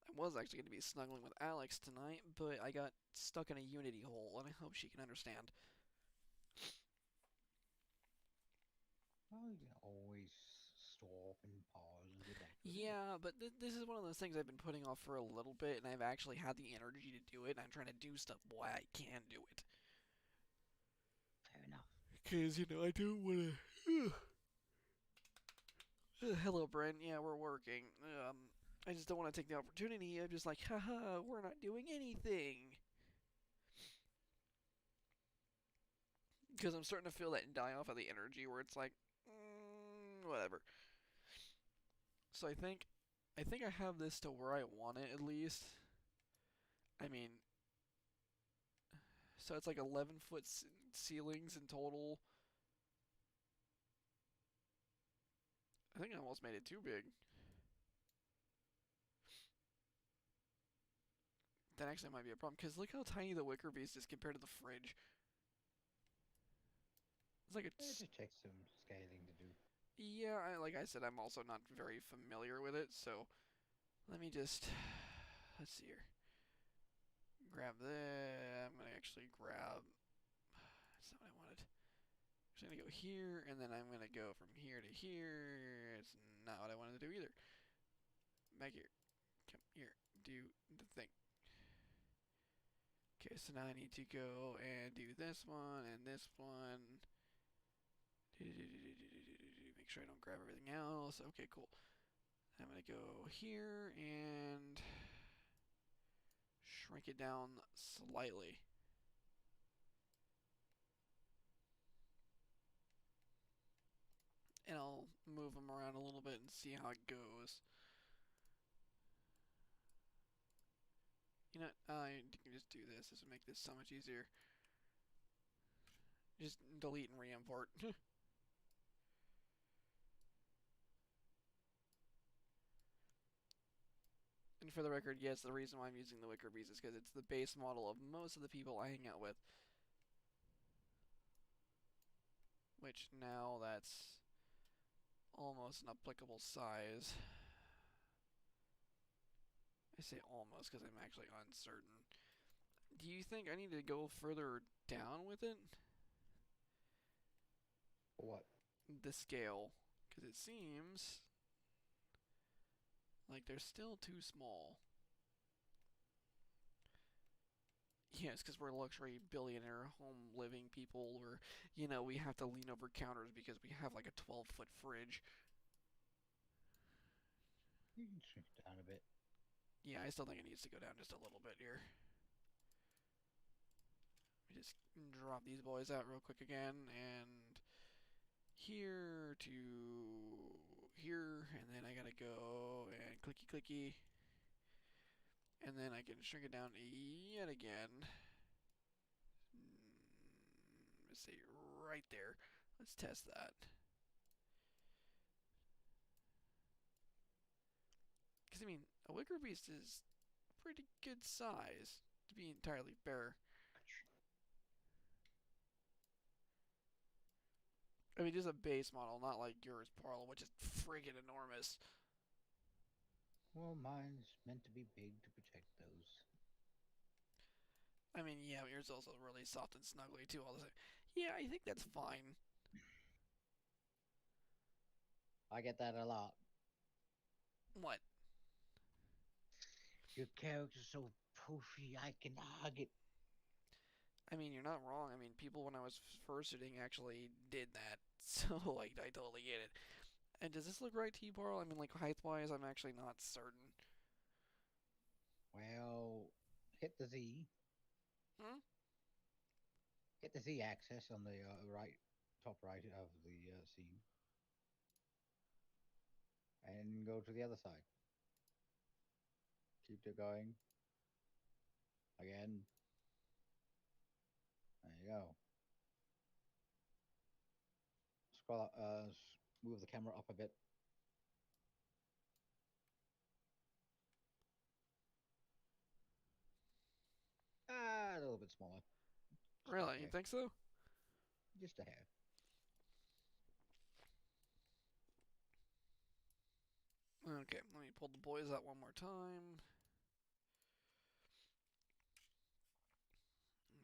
I was actually going to be snuggling with Alex tonight, but I got stuck in a Unity hole, and I hope she can understand. Well, you can always stop and pause and get back to it. Yeah, but this is one of those things I've been putting off for a little bit, and I've actually had the energy to do it, and I'm trying to do stuff while I can do it. Fair enough. Because, I don't want to... Hello, Brent. Yeah, we're working. I just don't want to take the opportunity. I'm just like, haha, we're not doing anything. Because I'm starting to feel that die off of the energy where it's like, whatever. So I think I have this to where I want it at least. I mean, so it's like 11-foot ceilings in total. I think I almost made it too big. That actually might be a problem, because look how tiny the wicker beast is compared to the fridge. It's like It just takes some scaling to do. Yeah, like I said, I'm also not very familiar with it, so let me just, let's see here. Grab that. I'm gonna actually grab, that's not what I wanted. I'm just gonna go here, and then I'm gonna go from here to here. It's not what I wanted to do either. Back here. Come here. Do the thing. Okay, so now I need to go and do this one and this one. Make sure I don't grab everything else. Okay, cool. I'm gonna go here and shrink it down slightly. And I'll move them around a little bit and see how it goes. You know, I can just do this. This will make this so much easier. Just delete and re-import. And for the record, yes, the reason why I'm using the Wicker Beast is because it's the base model of most of the people I hang out with. Which now that's almost an applicable size. I say almost because I'm actually uncertain. Do you think I need to go further down with it? What? The scale. Because it seems like they're still too small. Yes, because we're luxury billionaire home living people where, we have to lean over counters because we have like a 12-foot fridge. You can shrink it down a bit. Yeah, I still think it needs to go down just a little bit here. Let me just drop these boys out real quick again, and here to here, and then I gotta go and clicky clicky, and then I can shrink it down yet again. Let's see, right there. Let's test that. Because, I mean, a Wicker Beast is pretty good size, to be entirely fair. I mean, just a base model, not like yours, Parla, which is friggin' enormous. Well, mine's meant to be big to protect those. I mean, yeah, yours is also really soft and snuggly, too, all the same. Yeah, I think that's fine. I get that a lot. What? Your character's so poofy, I can hug it. I mean, you're not wrong. I mean, people when I was fursuiting actually did that, so like I totally get it. And does this look right to you, Barl? I mean, like height-wise, I'm actually not certain. Well, hit the Z. Hmm? Hit the Z axis on the right, top right of the scene, and go to the other side. Keep it going. Again. There you go. Scroll up, move the camera up a bit. A little bit smaller. Just a Really? You hair. think so? Just a hair. Okay, let me pull the boys out one more time.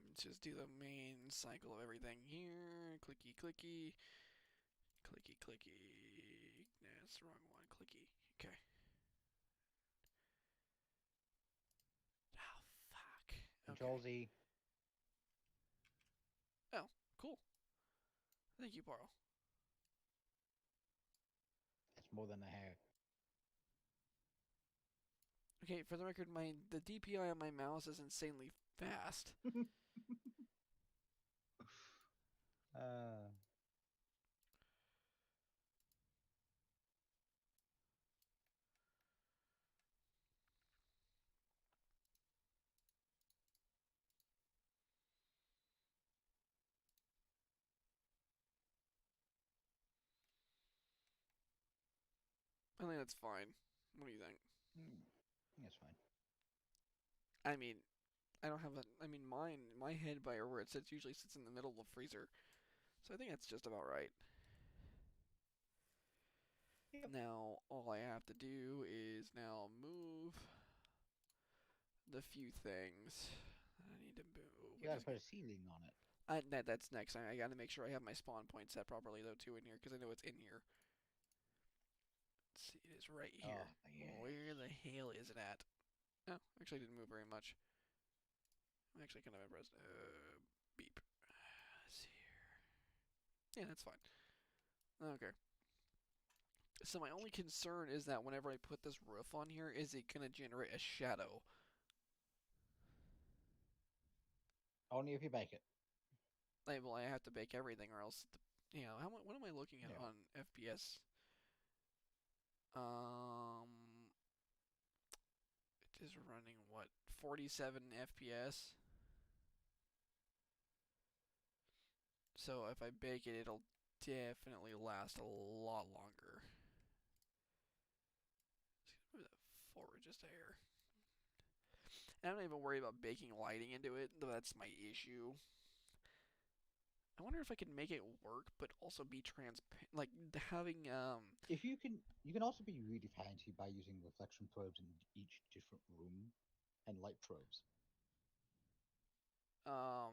Let's just do the main cycle of everything here. Clicky, clicky. Clicky, clicky. That's the wrong one. Clicky. Okay. Oh, fuck. Control Okay. Z. Oh, cool. Thank you, Barl. That's more than a hair. Okay, for the record, the DPI on my mouse is insanely fast. Uh, I think that's fine. What do you think? that's fine. I mean, I don't have a. I mean, my head by where it sits usually sits in the middle of the freezer, so I think that's just about right. Yep. Now, all I have to do is now move the few things that I need to move. You gotta put a ceiling on it. That's next. I gotta make sure I have my spawn point set properly though too in here because I know it's in here. Let's see, it is right here. Oh, yes. Where the hell is it at? Oh, actually, I didn't move very much. I'm actually kind of impressed. Beep. Let's see here. Yeah, that's fine. Okay. So my only concern is that whenever I put this roof on here, is it gonna generate a shadow? Only if you bake it. Well, I have to bake everything, or else, what am I looking at Yeah. on FPS? It is running what 47 FPS. So if I bake it, it'll definitely last a lot longer. Move that forward just a hair. And I don't even worry about baking lighting into it, though that's my issue. I wonder if I can make it work, but also be transparent, like having If you can also be really fancy by using reflection probes in each different room and light probes. um.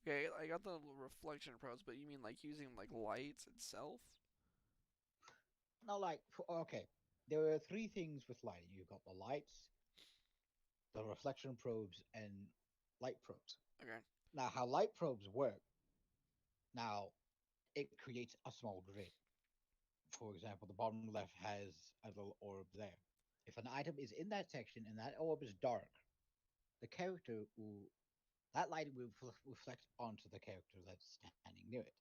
Okay, I got the reflection probes, but you mean like using like lights itself? Not like okay, there are three things with lighting. You've got the lights, the reflection probes, and light probes. Okay. Now, how light probes work? Now, it creates a small grid. For example, the bottom left has a little orb there. If an item is in that section and that orb is dark, the character will that light will reflect onto the character that's standing near it.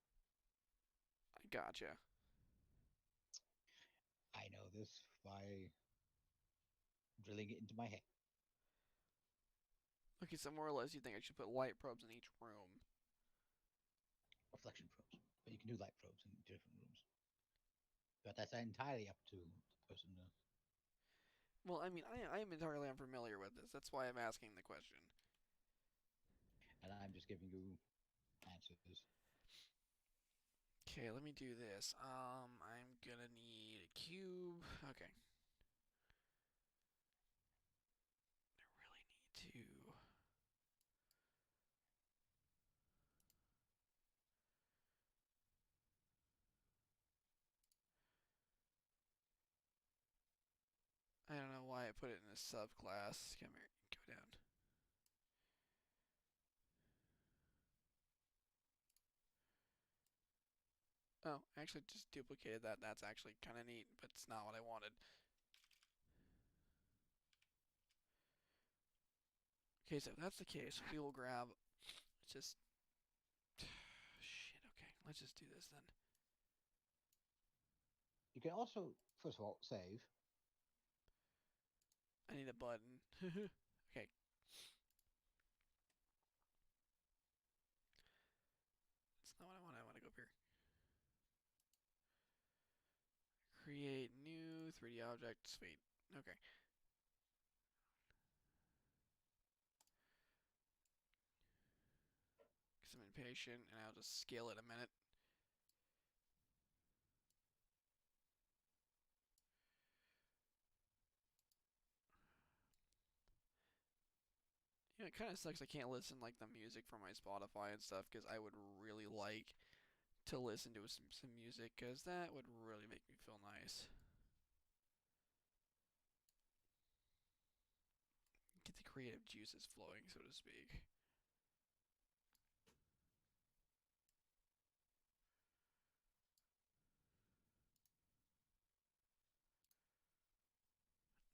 I gotcha. I know this by drilling it into my head. Okay, so more or less, you think I should put light probes in each room? Reflection probes, but you can do light probes in different rooms. But that's entirely up to the person. Well, I mean, I am entirely unfamiliar with this. That's why I'm asking the question. And I'm just giving you answers. Okay, let me do this. I'm gonna need a cube. Okay. I really need to. don't know why I put it in a subclass. Come here, go down. Oh, I actually just duplicated that. That's actually kind of neat, but it's not what I wanted. Okay, so if that's the case, we will grab. Just shit. Okay, let's just do this then. You can also, first of all, save. I need a button. Okay. That's not what I want. I want to go up here. Create new 3D object. Sweet. Okay. Because I'm impatient, and I'll just scale it a minute. You know, it kind of sucks I can't listen like the music from my Spotify and stuff, because I would really like to listen to some music, because that would really make me feel nice. Get the creative juices flowing, so to speak.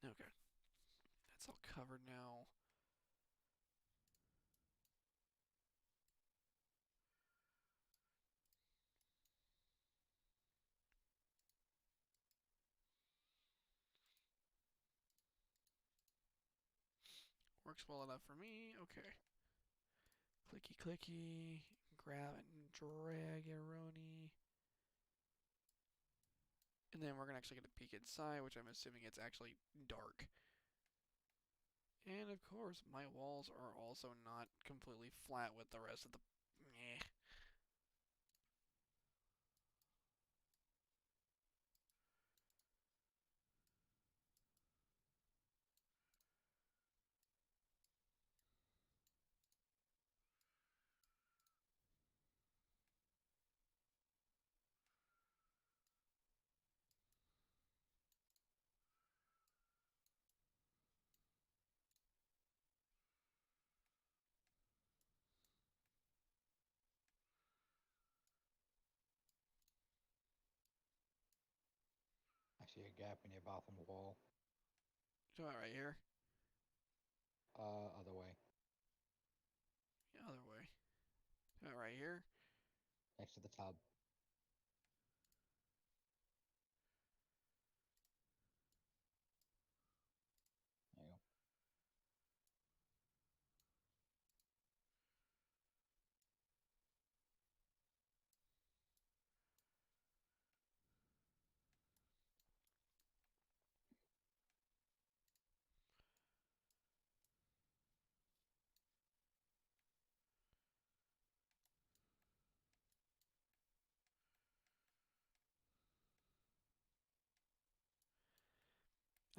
Okay. That's all covered now. Works well enough for me. Okay. Clicky clicky. Grab and drag Aroni. And then we're gonna actually get a peek inside, which I'm assuming it's actually dark. And of course, my walls are also not completely flat with the rest of the. Meh. I see a gap in your bathroom wall. So right here. Other way. The other way. Right here. Next to the tub. There you go.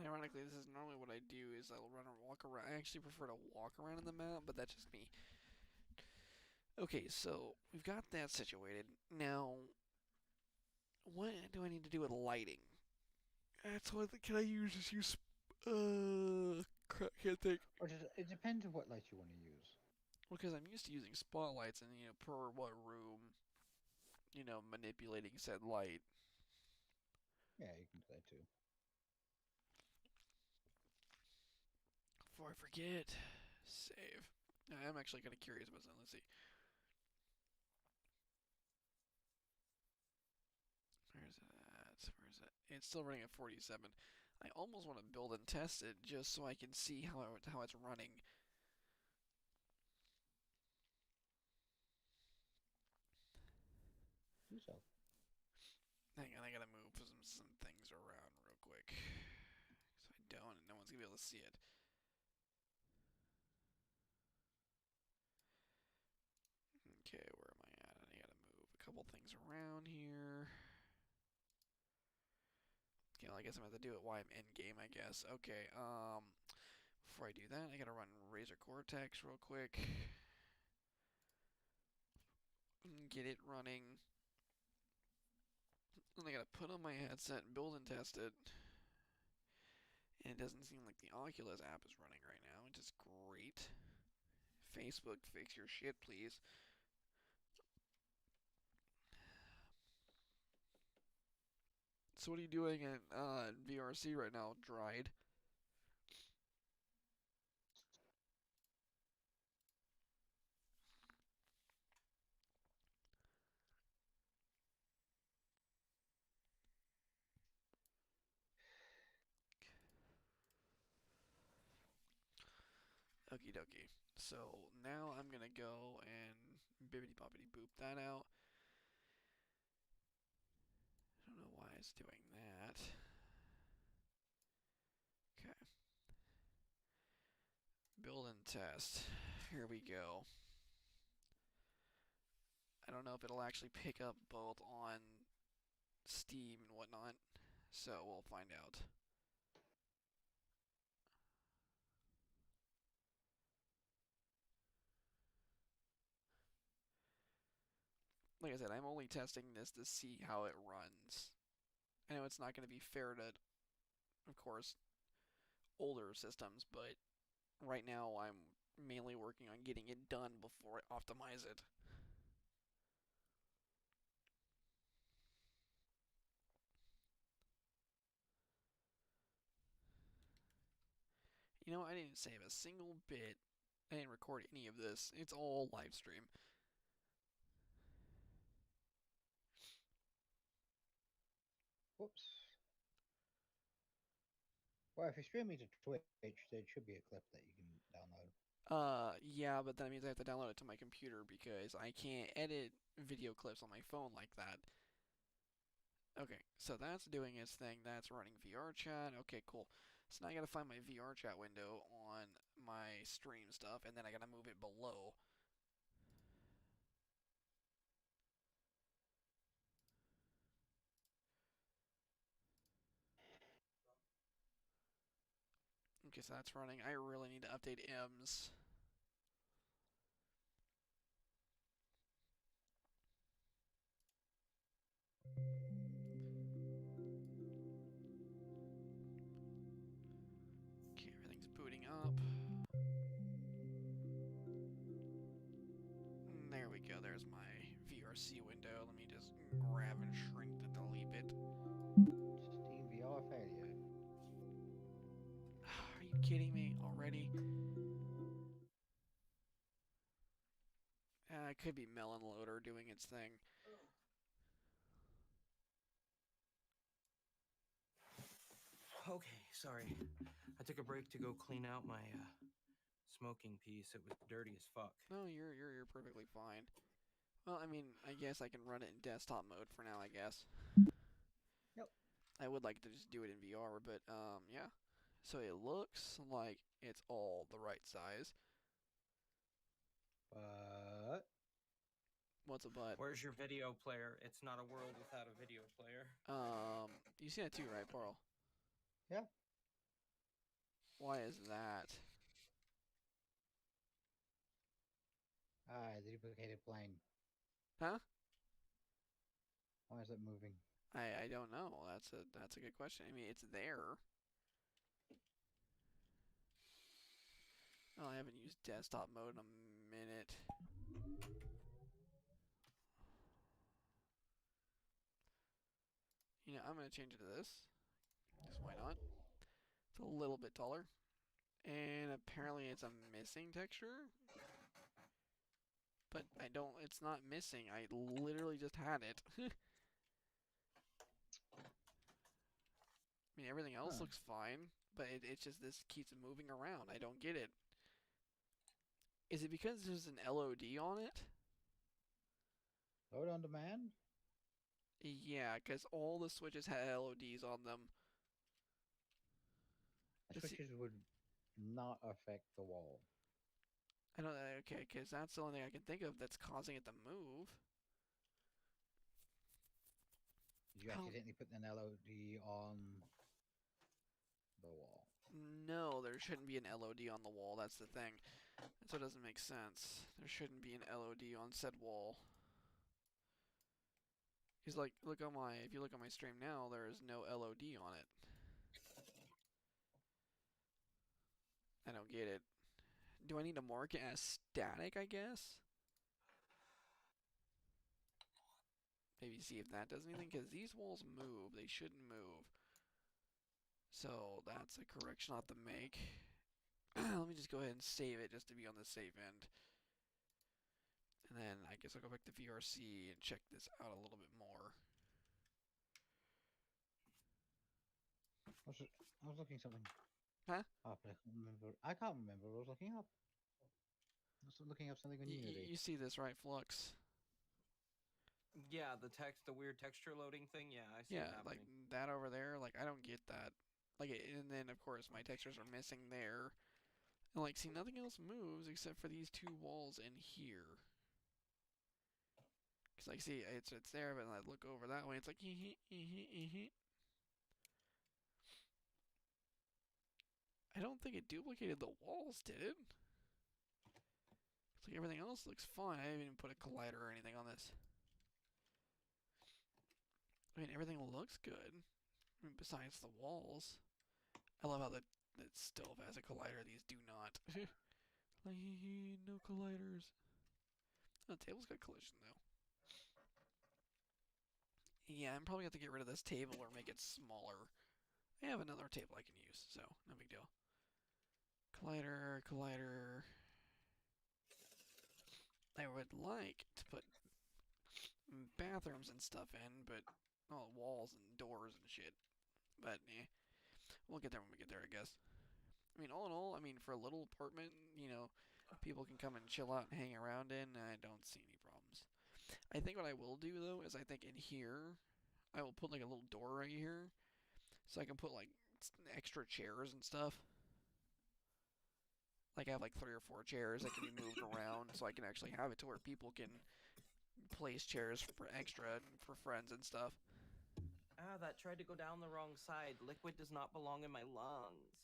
Ironically, this is normally what I do is I'll run or walk around. I actually prefer to walk around in the map, but that's just me. Okay, so we've got that situated. Now, what do I need to do with lighting? That's what. Can I just use? Can't think. Or it depends on what light you want to use. Because I'm used to using spotlights, and per what room, manipulating said light. Yeah, you can do that too. Before I forget, save. I'm actually kind of curious about something. Let's see. Where's it at? Where's it? It's still running at 47. I almost want to build and test it just so I can see how it's running. Do so. Hang on, I gotta move some things around real quick. So I don't, and no one's gonna be able to see it. Okay, where am I at? I gotta move a couple things around here. Okay, well, I guess I'm gonna have to do it while I'm in game, I guess. Okay, before I do that, I gotta run Razer Cortex real quick. Get it running. Then I gotta put on my headset, build and test it. And it doesn't seem like the Oculus app is running right now, which is great. Facebook, fix your shit, please. So what are you doing in VRC right now, Dried? Okie dokie. So now I'm gonna go and bibbity boppity boop that out. I don't know why it's doing that. Okay. Build and test. Here we go. I don't know if it'll actually pick up both on Steam and whatnot, so we'll find out. Like I said, I'm only testing this to see how it runs. I know it's not going to be fair to, of course, older systems, but right now I'm mainly working on getting it done before I optimize it. You know, I didn't save a single bit. I didn't record any of this. It's all live stream. Whoops. Well, if you're streaming to Twitch, there should be a clip that you can download. Yeah, but that means I have to download it to my computer because I can't edit video clips on my phone like that. Okay, so that's doing its thing. That's running VR chat. Okay, cool. So now I gotta find my VR chat window on my stream stuff, and then I gotta move it below. Okay, so that's running. I really need to update EMS. Okay, everything's booting up. There we go. There's my VRC window. Let me just grab and shrink to delete it. Steam VR failure. Are you kidding me already? It could be Melon Loader doing its thing. Okay, sorry. I took a break to go clean out my smoking piece. It was dirty as fuck. No, you're perfectly fine. Well, I mean, I guess I can run it in desktop mode for now, I guess. Yep. I would like to just do it in VR, but yeah. So it looks like it's all the right size. But What's a but? Where's your video player? It's not a world without a video player. You see that too, right, Parl? yeah, Why is that? the duplicated plane. Huh? Why is it moving? I don't know. That's a good question. I mean, it's there. Oh, I haven't used desktop mode in a minute. You know, I'm gonna change it to this. Because why not? It's a little bit taller. And apparently it's a missing texture. But it's not missing. I literally just had it. I mean, everything else looks fine. But it's just this keeps moving around. I don't get it. Is it because there's an LOD on it? Load on demand? Yeah, because all the switches had LODs on them. The switches would not affect the wall. I don't know, okay, because that's the only thing I can think of that's causing it to move. Did you accidentally put an LOD on the wall? No, there shouldn't be an LOD on the wall, that's the thing. So it doesn't make sense. There shouldn't be an LOD on said wall. Because, like, if you look on my stream now, there is no LOD on it. I don't get it. Do I need to mark it as static, I guess? Maybe see if that does anything, because these walls move. They shouldn't move. So that's a correction I'll have to make. Let me just go ahead and save it just to be on the safe end. And then I guess I'll go back to VRC and check this out a little bit more. I was looking something Huh? up. I can't remember what I was looking up. I was looking up something on Unity. You see this, right, Flux? Yeah, the weird texture loading thing. Yeah, I see Yeah, it like happening. that over there. Like, I don't get that. Like, and then of course my textures are missing there. And like, see, nothing else moves except for these two walls in here. Cause like, see, it's there, but I look over that way, it's like I don't think it duplicated the walls, did it? It's like everything else looks fine. I didn't even put a collider or anything on this. I mean, everything looks good. I mean, besides the walls. I love how that stove has a collider. These do not. Like, no colliders. The table's got collision, though. Yeah, I'm probably have to get rid of this table or make it smaller. I have another table I can use, so no big deal. Collider, collider. I would like to put bathrooms and stuff in, but walls and doors and shit. But we'll get there when we get there, I guess. I mean, all in all, I mean, for a little apartment, you know, people can come and chill out and hang around in. I don't see any problems. I think what I will do though is I think in here, I will put like a little door right here, so I can put like extra chairs and stuff. Like I have like 3 or 4 chairs that can be moved around, so I can actually have it to where people can place chairs for extra for friends and stuff. Ah, that tried to go down the wrong side. Liquid does not belong in my lungs.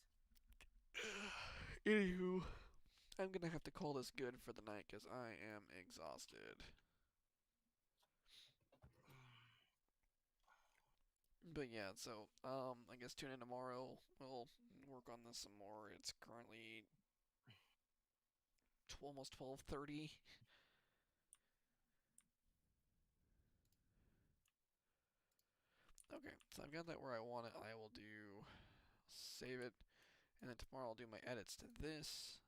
Anywho, I'm gonna have to call this good for the night because I am exhausted. But yeah, so I guess tune in tomorrow. We'll work on this some more. It's currently almost 12:30. Okay, so I've got that where I want it. I will save it, and then tomorrow I'll do my edits to this,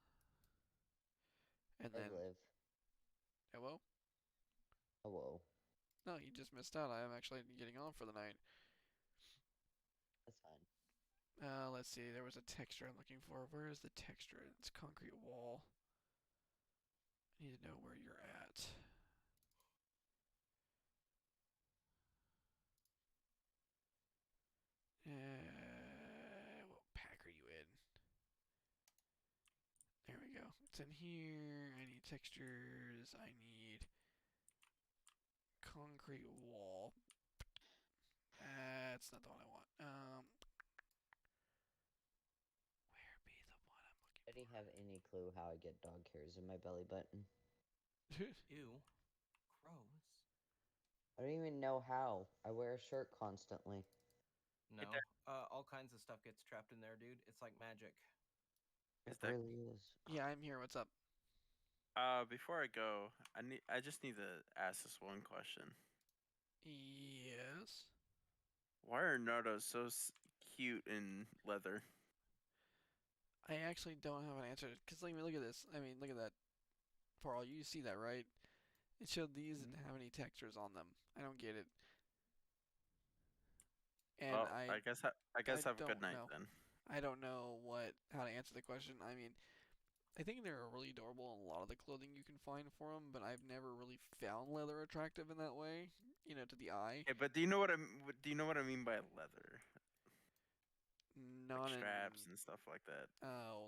and then hello. Hello. No, you just missed out. I am actually getting on for the night. That's fine. Let's see. There was a texture I'm looking for. Where is the texture? It's concrete wall. I need to know where you're at. What pack are you in? There we go. It's in here. I need textures. I need concrete wall. That's not the one I want. Where be the one I'm looking I didn't have any clue how I get dog hairs in my belly button. for? Ew. Gross. I don't even know how. I wear a shirt constantly. No. All kinds of stuff gets trapped in there, dude. It's like magic. It Is that really is. Yeah, I'm here. What's up? before I go, I just need to ask this one question. Yes. Why are Nardos so cute in leather? I actually don't have an answer because look at this. I mean, look at that. Paul, you see that, right? It showed these didn't have any textures on them. I don't get it. And Well, I guess have a good don't night know. then. I don't know how to answer the question. I mean, I think they're really adorable in a lot of the clothing you can find for them, but I've never really found leather attractive in that way. You know, to the eye. Okay, but do you know what I mean by leather? Not Like straps in, and stuff like that.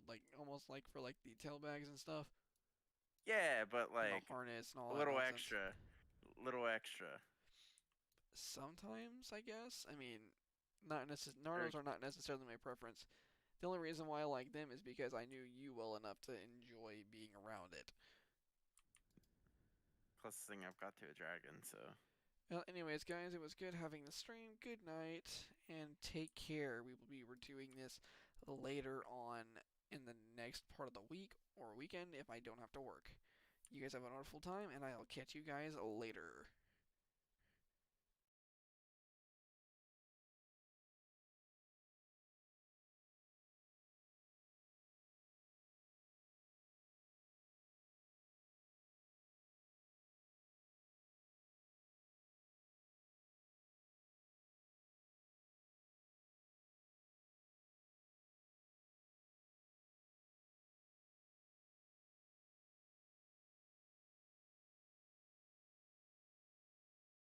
like almost like for like the tail bags and stuff. Yeah, but And like the harness and all a that little nonsense. little extra. Sometimes, I guess. I mean, Nardos are not necessarily my preference. The only reason why I like them is because I knew you well enough to enjoy being around it. Closest thing I've got to a dragon, so. Well, anyways, guys, it was good having the stream. Good night, and take care. We will be doing this later on in the next part of the week or weekend if I don't have to work. You guys have a wonderful time, and I'll catch you guys later.